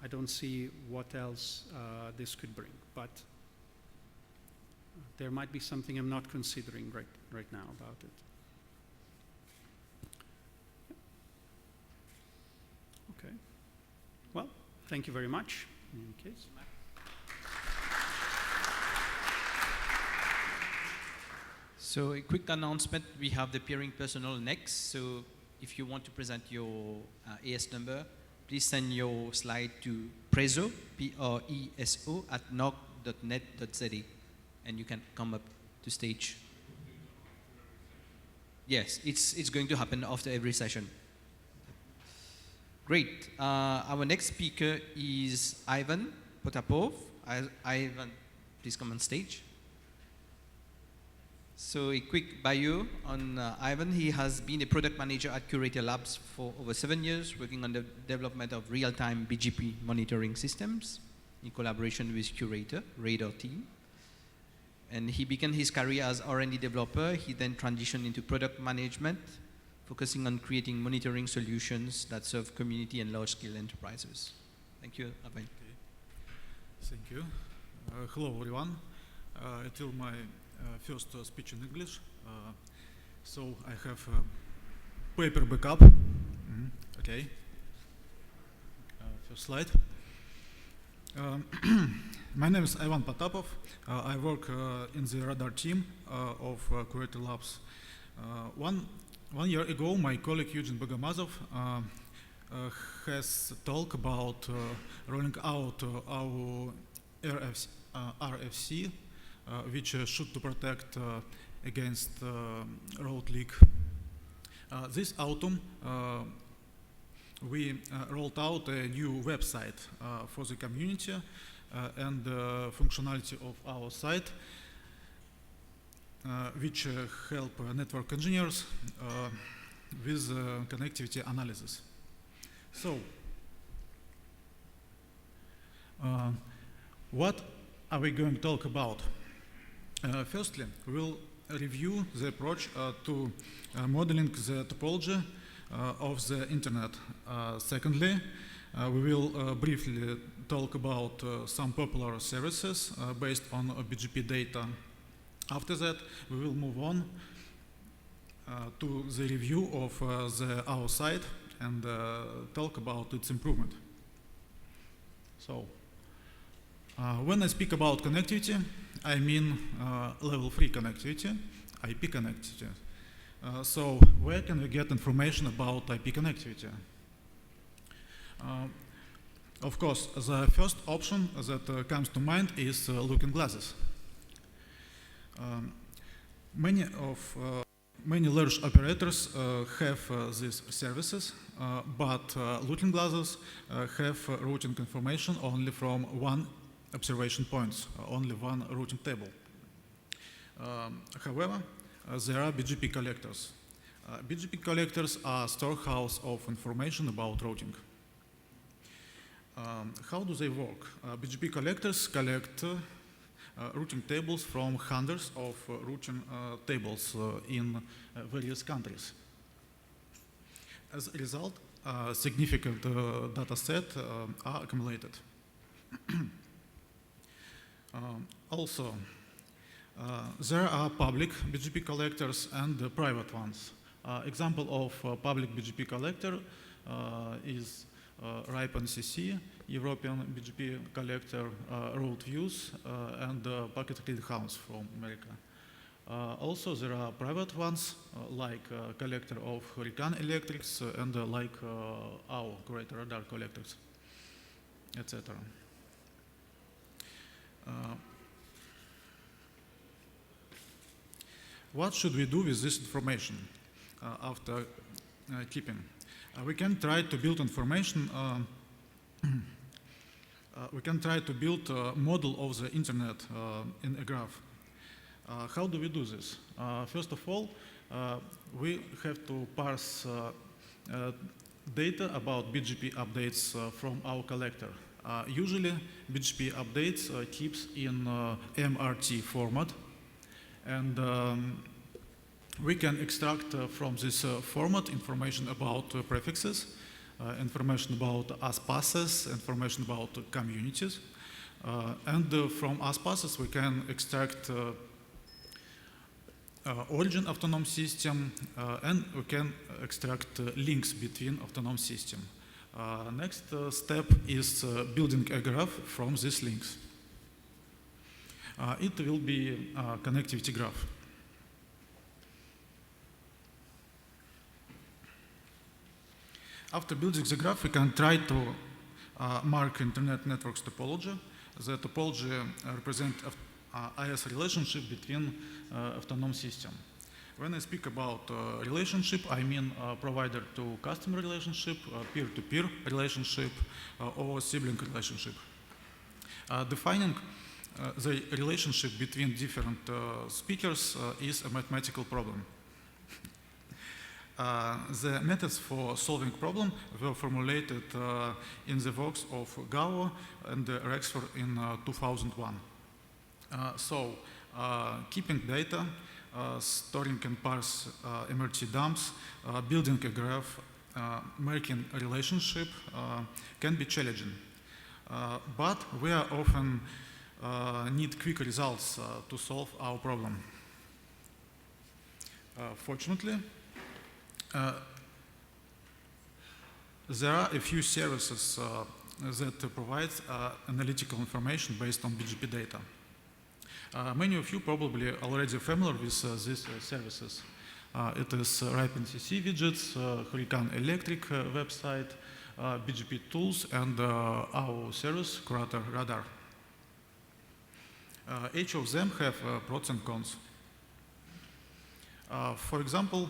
I don't see what else this could bring. But there might be something I'm not considering right now about it. Okay. Well, thank you very much. In any case. So a quick announcement, we have the peering personnel next. So if you want to present your AS number, please send your slide to preso, P-R-E-S-O, @nog.net.za, and you can come up to stage. Yes, it's going to happen after every session. Great. Our next speaker is Ivan Potapov. Ivan, please come on stage. So a quick bio on Ivan. He has been a product manager at Curator Labs for over 7 years, working on the development of real-time BGP monitoring systems in collaboration with Curator, Radar team. And he began his career as R&D developer. He then transitioned into product management, focusing on creating monitoring solutions that serve community and large-scale enterprises. Thank you, Ivan. Okay. Thank you. Hello, everyone. Until my first speech in English. So I have paper backup. Okay. First slide. My name is Ivan Potapov. I work in the radar team of Curator Labs. One year ago, my colleague Eugene Bogomazov has talked about rolling out our RFC, which should to protect against road leak. This autumn, we rolled out a new website for the community and functionality of our site, which help network engineers with connectivity analysis. So, what are we going to talk about? Firstly, we'll review the approach to modeling the topology of the internet. Secondly, we will briefly talk about some popular services based on BGP data. After that, we will move on to the review of our site and talk about its improvement. So, when I speak about connectivity, I mean level 3 connectivity, IP connectivity. So, where can we get information about IP connectivity? Of course, the first option that comes to mind is looking glasses. Many large operators have these services, but looking glasses have routing information only from one observation points, only one routing table. However, there are BGP collectors. BGP collectors are storehouse of information about routing. How do they work? BGP collectors collect routing tables from hundreds of routing tables in various countries. As a result, significant data set are accumulated. Also, there are public BGP collectors and private ones. Example of public BGP collector is RIPE-NCC, European BGP collector, Roadviews, and Packet Read Hounds from America. Also, there are private ones like collector of Hurricane Electrics and like our Curator Radar collectors, etc. What should we do with this information after keeping? We can try to build information. We can try to build a model of the internet in a graph. How do we do this? First of all, we have to parse data about BGP updates from our collector. Usually, BGP updates keeps in MRT format, and we can extract from this format information about prefixes, information about ASPasses, information about communities, and from ASPasses we can extract origin autonomous system, and we can extract links between autonomous system. Next step is building a graph from these links. It will be a connectivity graph. After building the graph, we can try to mark internet networks topology. The topology represents IS relationship between autonomous system. When I speak about relationship, I mean provider to customer relationship, peer-to-peer relationship, or sibling relationship. Defining the relationship between different speakers is a mathematical problem. The methods for solving problem were formulated in the works of Gao and Rexford in 2001. So, keeping data, storing and parse MRT dumps, building a graph, making a relationship can be challenging. But we are often need quick results to solve our problem. Fortunately, there are a few services that provides analytical information based on BGP data. Many of you probably already familiar with these services. It is RIPE-NCC widgets, Hurricane Electric website, BGP tools, and our service, Curator Radar. Each of them have pros and cons. For example,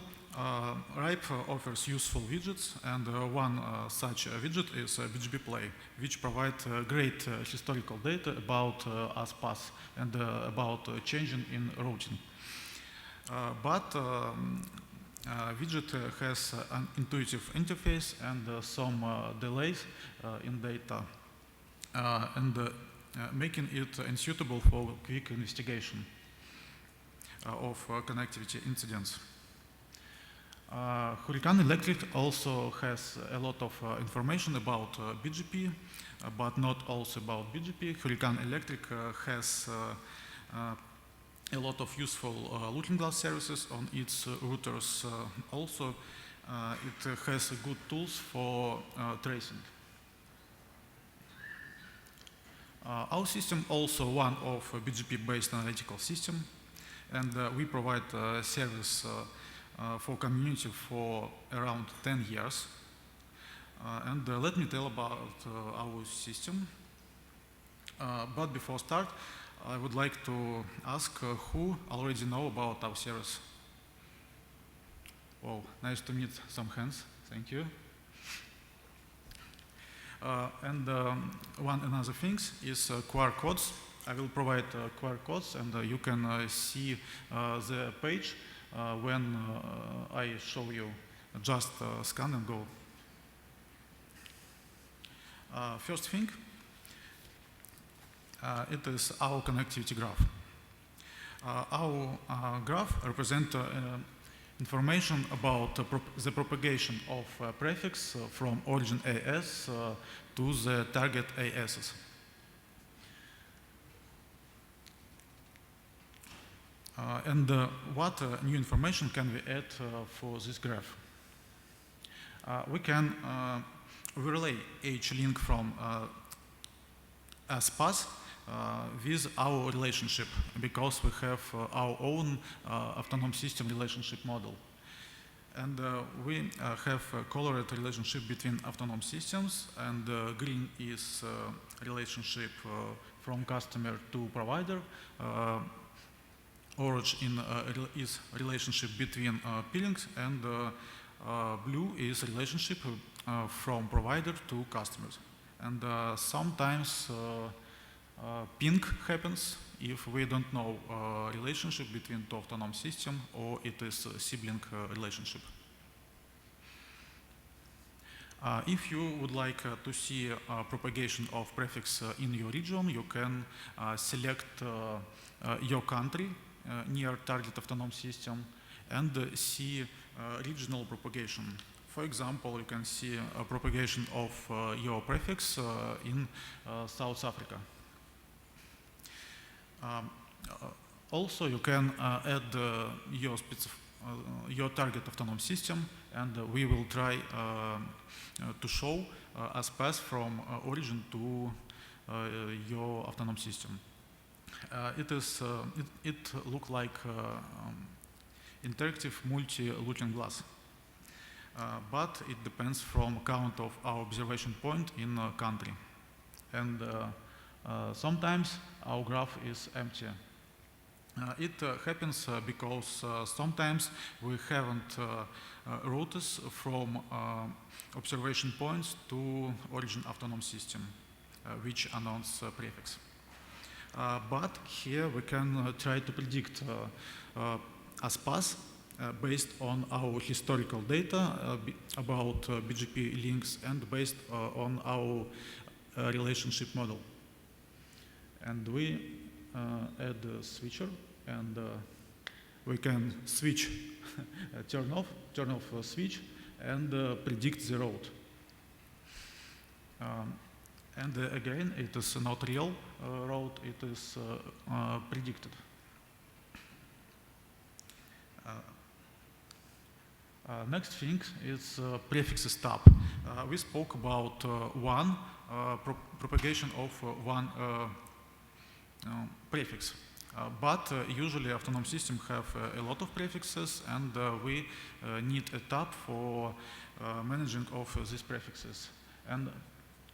RIPE offers useful widgets, and one such widget is BGP Play, which provides great historical data about ASPAS and about changing in routing. But widget has an intuitive interface and some delays in data, and making it unsuitable for quick investigation of connectivity incidents. Hurricane Electric also has a lot of information about BGP, but not also about BGP. Hurricane Electric has a lot of useful looking glass services on its routers. Also, it has good tools for tracing. Our system also one of BGP-based analytical system, and we provide service for community for around 10 years. And let me tell about our system. But before start, I would like to ask who already know about our service. Oh, nice to meet some hands. Thank you. And one another thing is QR codes. I will provide QR codes, and you can see the page when I show you. Just scan and go. First thing, it is our connectivity graph. Our graph represents information about the propagation of prefix from origin AS to the target ASs. And what new information can we add for this graph? We can relay each link from ASPAS with our relationship, because we have our own autonomous system relationship model. And we have a colored relationship between autonomous systems, and green is relationship from customer to provider. Orange is relationship between peelings, and blue is relationship from provider to customers. And sometimes pink happens if we don't know relationship between two autonomous systems, or it is a sibling relationship. If you would like to see propagation of prefix in your region, you can select your country near target autonomous system and see regional propagation. For example, you can see a propagation of your prefix in South Africa. Also, you can add your target autonomous system, and we will try to show ASPAS from origin to your autonomous system. It looks like interactive multi-looking glass, but it depends from count of our observation point in country, and sometimes our graph is empty. It happens because sometimes we haven't routes from observation points to origin autonomous system, which announce prefix. But here we can try to predict ASPAS based on our historical data about BGP links and based on our relationship model. And we add a switcher, and we can switch, turn off switch, and predict the route. And again, it is not real route, it is predicted. Next thing is prefixes tab. We spoke about one propagation of one prefix. But usually autonomous systems have a lot of prefixes, and we need a tab for managing of these prefixes. And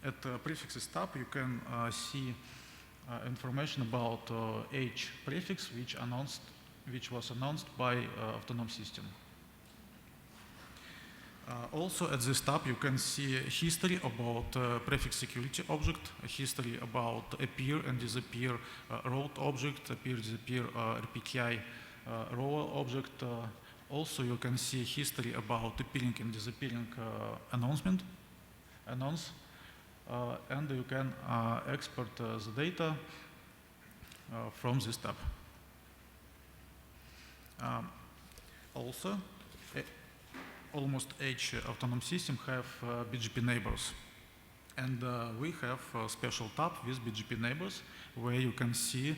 at the prefixes tab, you can see information about each prefix which was announced by autonomous system. Also at this tab you can see history about prefix security object, a history about appear and disappear route object, appear disappear RPKI row object. Also you can see history about appearing and disappearing announce, and you can export the data from this tab. Also, almost each autonomous system have BGP neighbors, and we have a special tab with BGP neighbors where you can see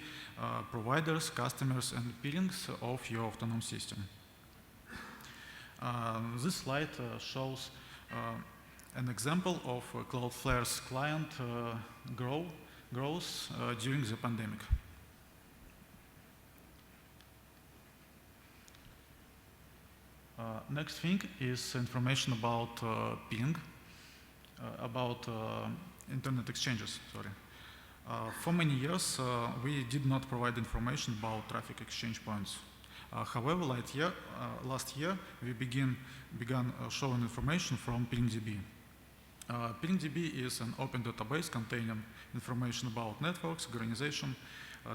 providers, customers, and peerings of your autonomous system. This slide shows an example of Cloudflare's client growth during the pandemic. Next thing is information about ping, about internet exchanges. Sorry. For many years, we did not provide information about traffic exchange points. However, last year, we began showing information from PingDB. PingDB is an open database containing information about networks, organization,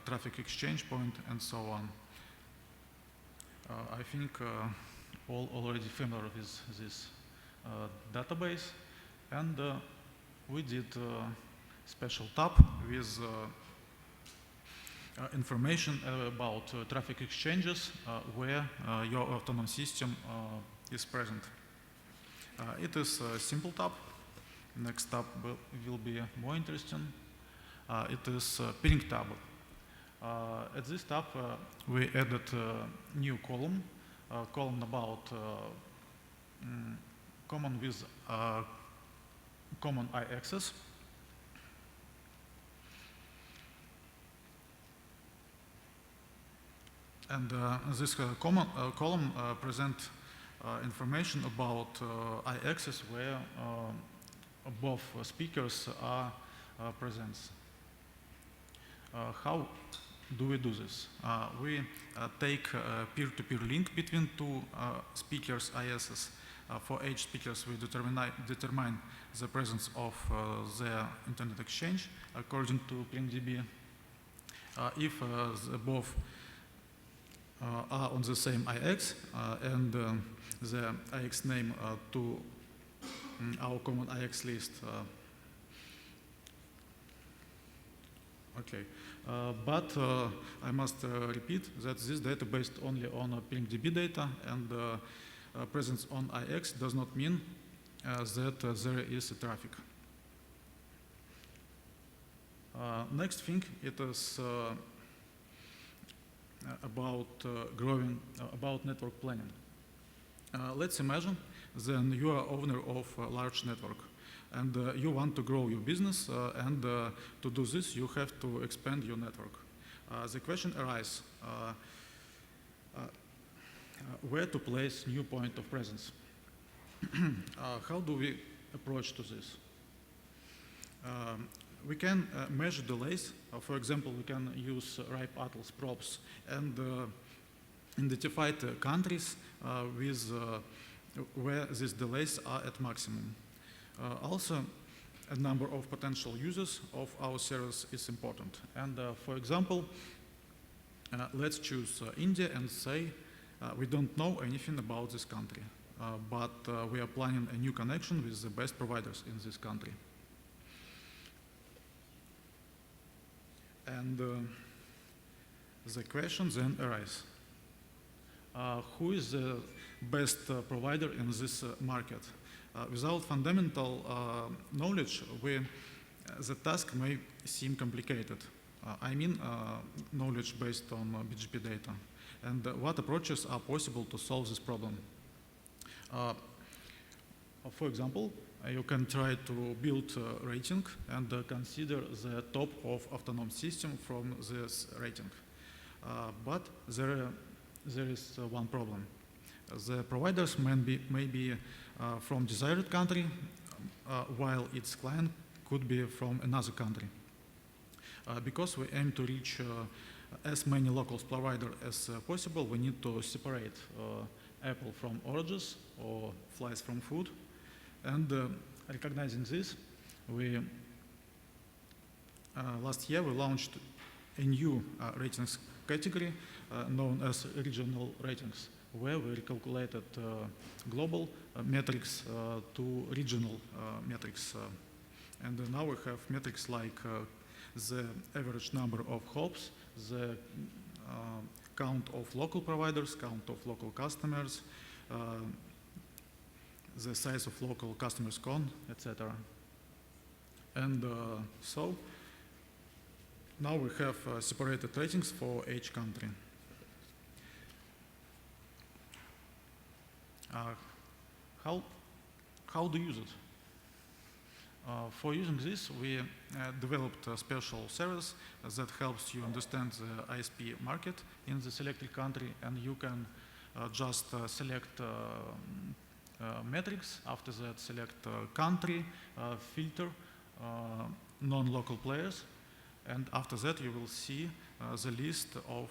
traffic exchange point, and so on. I think all already familiar with this database, and we did a special tab with information about traffic exchanges where your autonomous system is present. It is a simple tab. Next tab will be more interesting. It is peering tab. At this tab we added a new column about common with common I-access. And this column presents information about I-access where both speakers are present. How do we do this? We take a peer-to-peer link between two speakers' ISs. For each speakers, we determine the presence of their internet exchange according to PingDB. If both are on the same IX and the IX name to our common IX list. Okay, but I must repeat that this data based only on PingDB data, and presence on IX does not mean that there is a traffic. Next thing, it is about about network planning. Let's imagine then you are owner of a large network, and you want to grow your business, and to do this you have to expand your network. The question arises, where to place new point of presence? How do we approach to this? We can measure delays. For example, we can use RIPE Atlas probes and identify the countries with where these delays are at maximum. Also, a number of potential users of our service is important. And for example, let's choose India and say we don't know anything about this country, but we are planning a new connection with the best providers in this country. And the question then arises, who is the best provider in this market? Without fundamental knowledge, the task may seem complicated. I mean knowledge based on BGP data. And what approaches are possible to solve this problem? For example, you can try to build a rating and consider the top of autonomous system from this rating. But there is one problem. The providers may be from desired country, while its client could be from another country. Because we aim to reach as many local providers as possible, we need to separate apple from oranges or flies from food. And recognizing this, last year we launched a new ratings category known as regional ratings, where we recalculated global metrics to regional metrics. And now we have metrics like the average number of hops, the count of local providers, count of local customers, the size of local customers con, etc. And so now we have separated ratings for each country. How do you use it? For using this, we developed a special service that helps you understand the ISP market in the selected country, and you can just select metrics. After that, select country, filter non-local players, and after that you will see the list of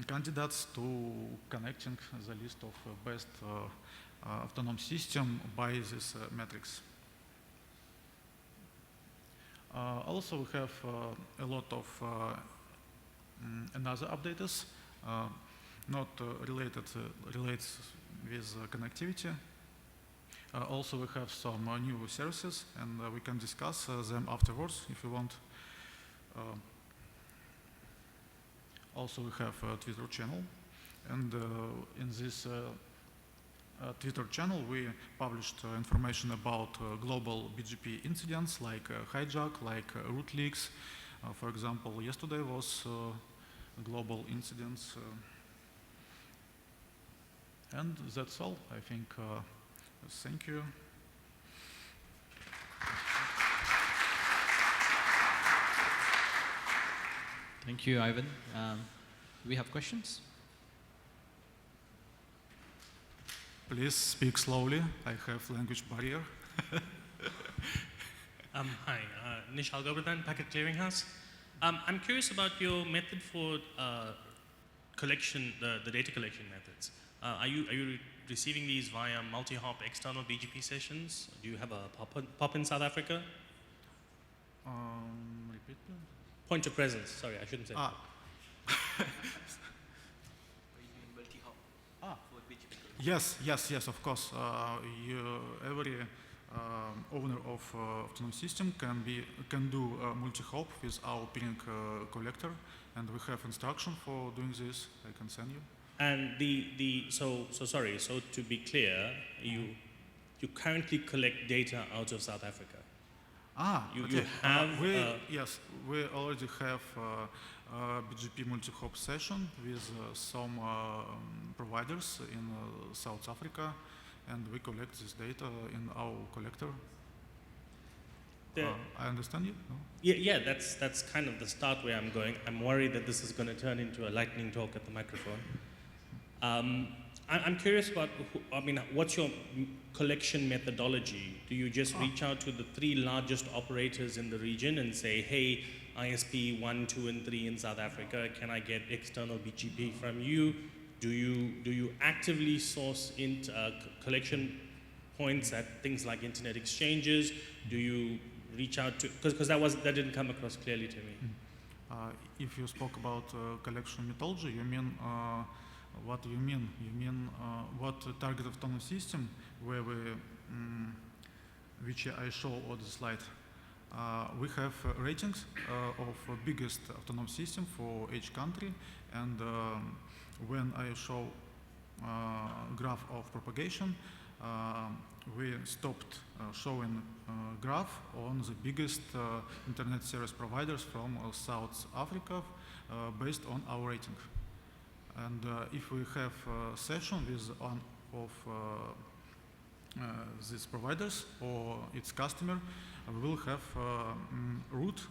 candidates to connecting the list of best autonomous system by these metrics. Also, we have a lot of another updates, not relates with connectivity. Also, we have some new services, and we can discuss them afterwards if you want. Also, we have a Twitter channel, and in this Twitter channel, we published information about global BGP incidents like hijack, like root leaks. For example, yesterday was global incidents. And that's all, I think. Thank you. Thank you, Ivan. Do we have questions? Please speak slowly. I have language barrier. Hi, Nishal Gobardhan, Packet Clearinghouse. I'm curious about your method for collection, the data collection methods. Are you receiving these via multi-hop external BGP sessions? Do you have a pop in South Africa? Repeat that? Point of presence. Sorry, I shouldn't say. Are you doing multi-hop for BGP? Yes, of course. Every owner of autonomous system can do multi-hop with our peering collector, and we have instruction for doing this. I can send you. And so to be clear, you currently collect data out of South Africa. Okay. You have yes, we already have BGP multi-hop session with some providers in South Africa, and we collect this data in our collector. I understand you? No? Yeah, that's kind of the start where I'm going. I'm worried that this is going to turn into a lightning talk at the microphone. I'm curious about, what's your collection methodology? Do you just reach out to the 3 largest operators in the region and say, hey, ISP 1, 2, and 3 in South Africa, can I get external BGP from you? Do you actively source collection points at things like internet exchanges? Do you reach out to, because that didn't come across clearly to me. If you spoke about collection methodology, you mean what do you mean? You mean what target autonomous system where which I show on the slide? We have ratings of biggest autonomous system for each country, and when I show graph of propagation, we stopped showing graph on the biggest internet service providers from South Africa based on our rating. And if we have a session with one of these providers or its customer will have route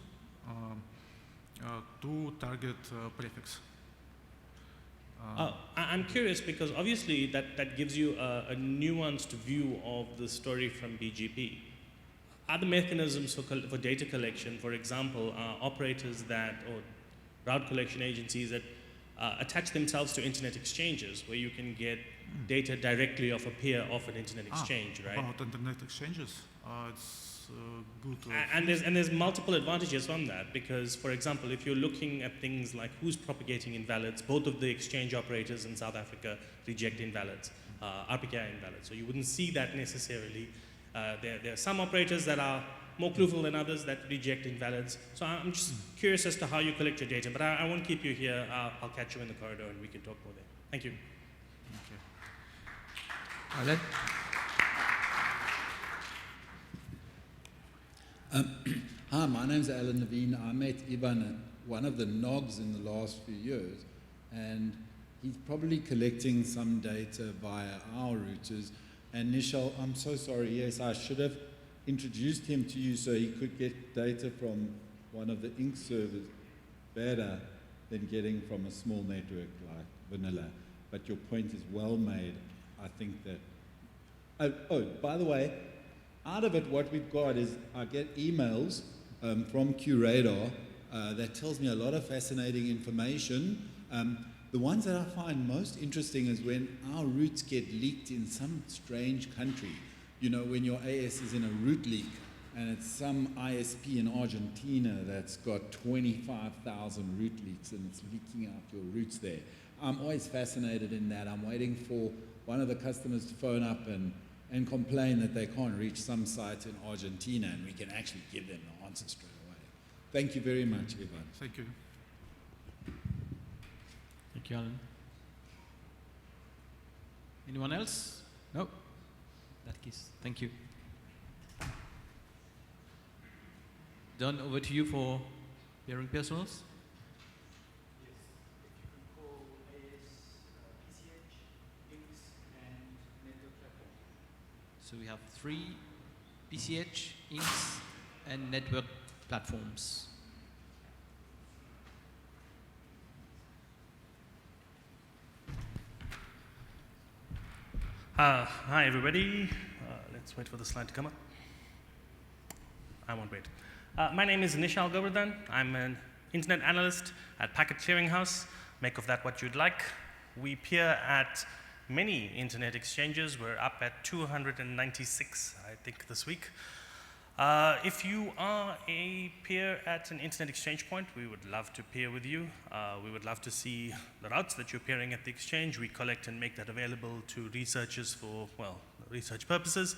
to target prefix. I'm curious because obviously that gives you a nuanced view of the story from BGP. Other mechanisms for data collection, for example, are operators that, or route collection agencies that attach themselves to internet exchanges where you can get data directly off a peer off an internet exchange, right? About internet exchanges, it's good. And there's multiple advantages from that because, for example, if you're looking at things like who's propagating invalids, both of the exchange operators in South Africa reject invalids, RPKI invalids. So you wouldn't see that necessarily. There are some operators that are more clueful than others that reject invalids. So I'm just curious as to how you collect your data, but I won't keep you here. I'll catch you in the corridor and we can talk more there. Thank you. Alan? Hi, my name's Alan Levine. I met Ivan at one of the NOGs in the last few years, and he's probably collecting some data via our routers. And Nishal, I'm so sorry, yes, I should have introduced him to you so he could get data from one of the Inc servers better than getting from a small network like Vanilla. But your point is well made. I think that, oh, by the way, out of it, what we've got is I get emails from QRadar that tells me a lot of fascinating information. The ones that I find most interesting is when our routes get leaked in some strange country. You know, when your AS is in a route leak and it's some ISP in Argentina that's got 25,000 route leaks and it's leaking out your routes there. I'm always fascinated in that. I'm waiting for one of the customers to phone up and complain that they can't reach some site in Argentina, and we can actually give them the answer straight away. Thank you very much, Ivan. Thank you. Thank you, Alan. Anyone else? No? In that case, thank you. Don, over to you for peering personals. So we have 3 PCH, INCS, and network platforms. Hi, everybody. Let's wait for the slide to come up. I won't wait. My name is Nishal Govardhan. I'm an internet analyst at Packet Clearinghouse. Make of that what you'd like. We peer at many internet exchanges. We're up at 296, I think, this week. If you are a peer at an internet exchange point, we would love to peer with you. We would love to see the routes that you're peering at the exchange. We collect and make that available to researchers for, well, research purposes.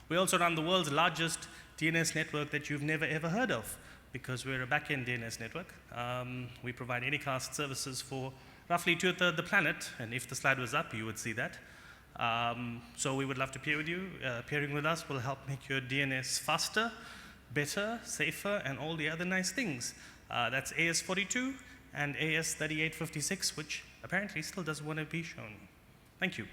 We also run the world's largest DNS network that you've never ever heard of because we're a back-end DNS network. We provide anycast services for roughly 2/3 the planet, and if the slide was up, you would see that. So we would love to peer with you. Peering with us will help make your DNS faster, better, safer, and all the other nice things. That's AS42 and AS3856, which apparently still doesn't want to be shown. Thank you.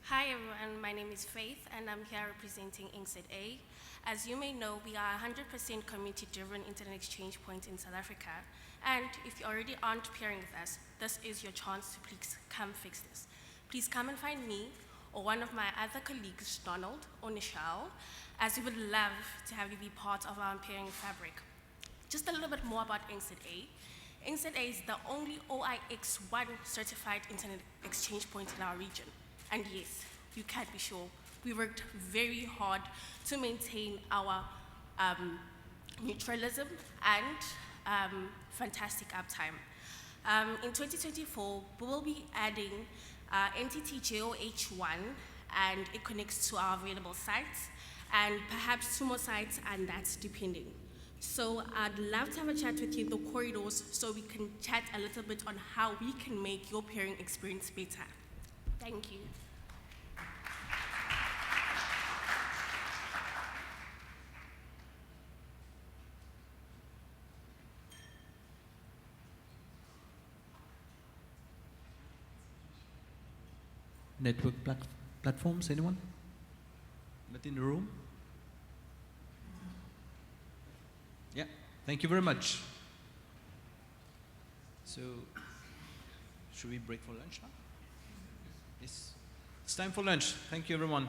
Hi everyone, my name is Faith and I'm here representing INCZA. As you may know, we are a 100% community-driven internet exchange point in South Africa. And if you already aren't peering with us, this is your chance to please come fix this. Please come and find me or one of my other colleagues, Donald or Nishal, as we would love to have you be part of our peering fabric. Just a little bit more about INCZA. INCZA is the only OIX1 certified internet exchange point in our region. And yes, you can be sure, we worked very hard to maintain our neutralism and fantastic uptime. In 2024, we will be adding entity JOH1, and it connects to our available sites, and perhaps 2 more sites, and that's depending. So I'd love to have a chat with you in the corridors so we can chat a little bit on how we can make your peering experience better. Thank you. network platforms? Anyone? Not in the room? Yeah, thank you very much. So, should we break for lunch now? Yes. It's time for lunch. Thank you, everyone.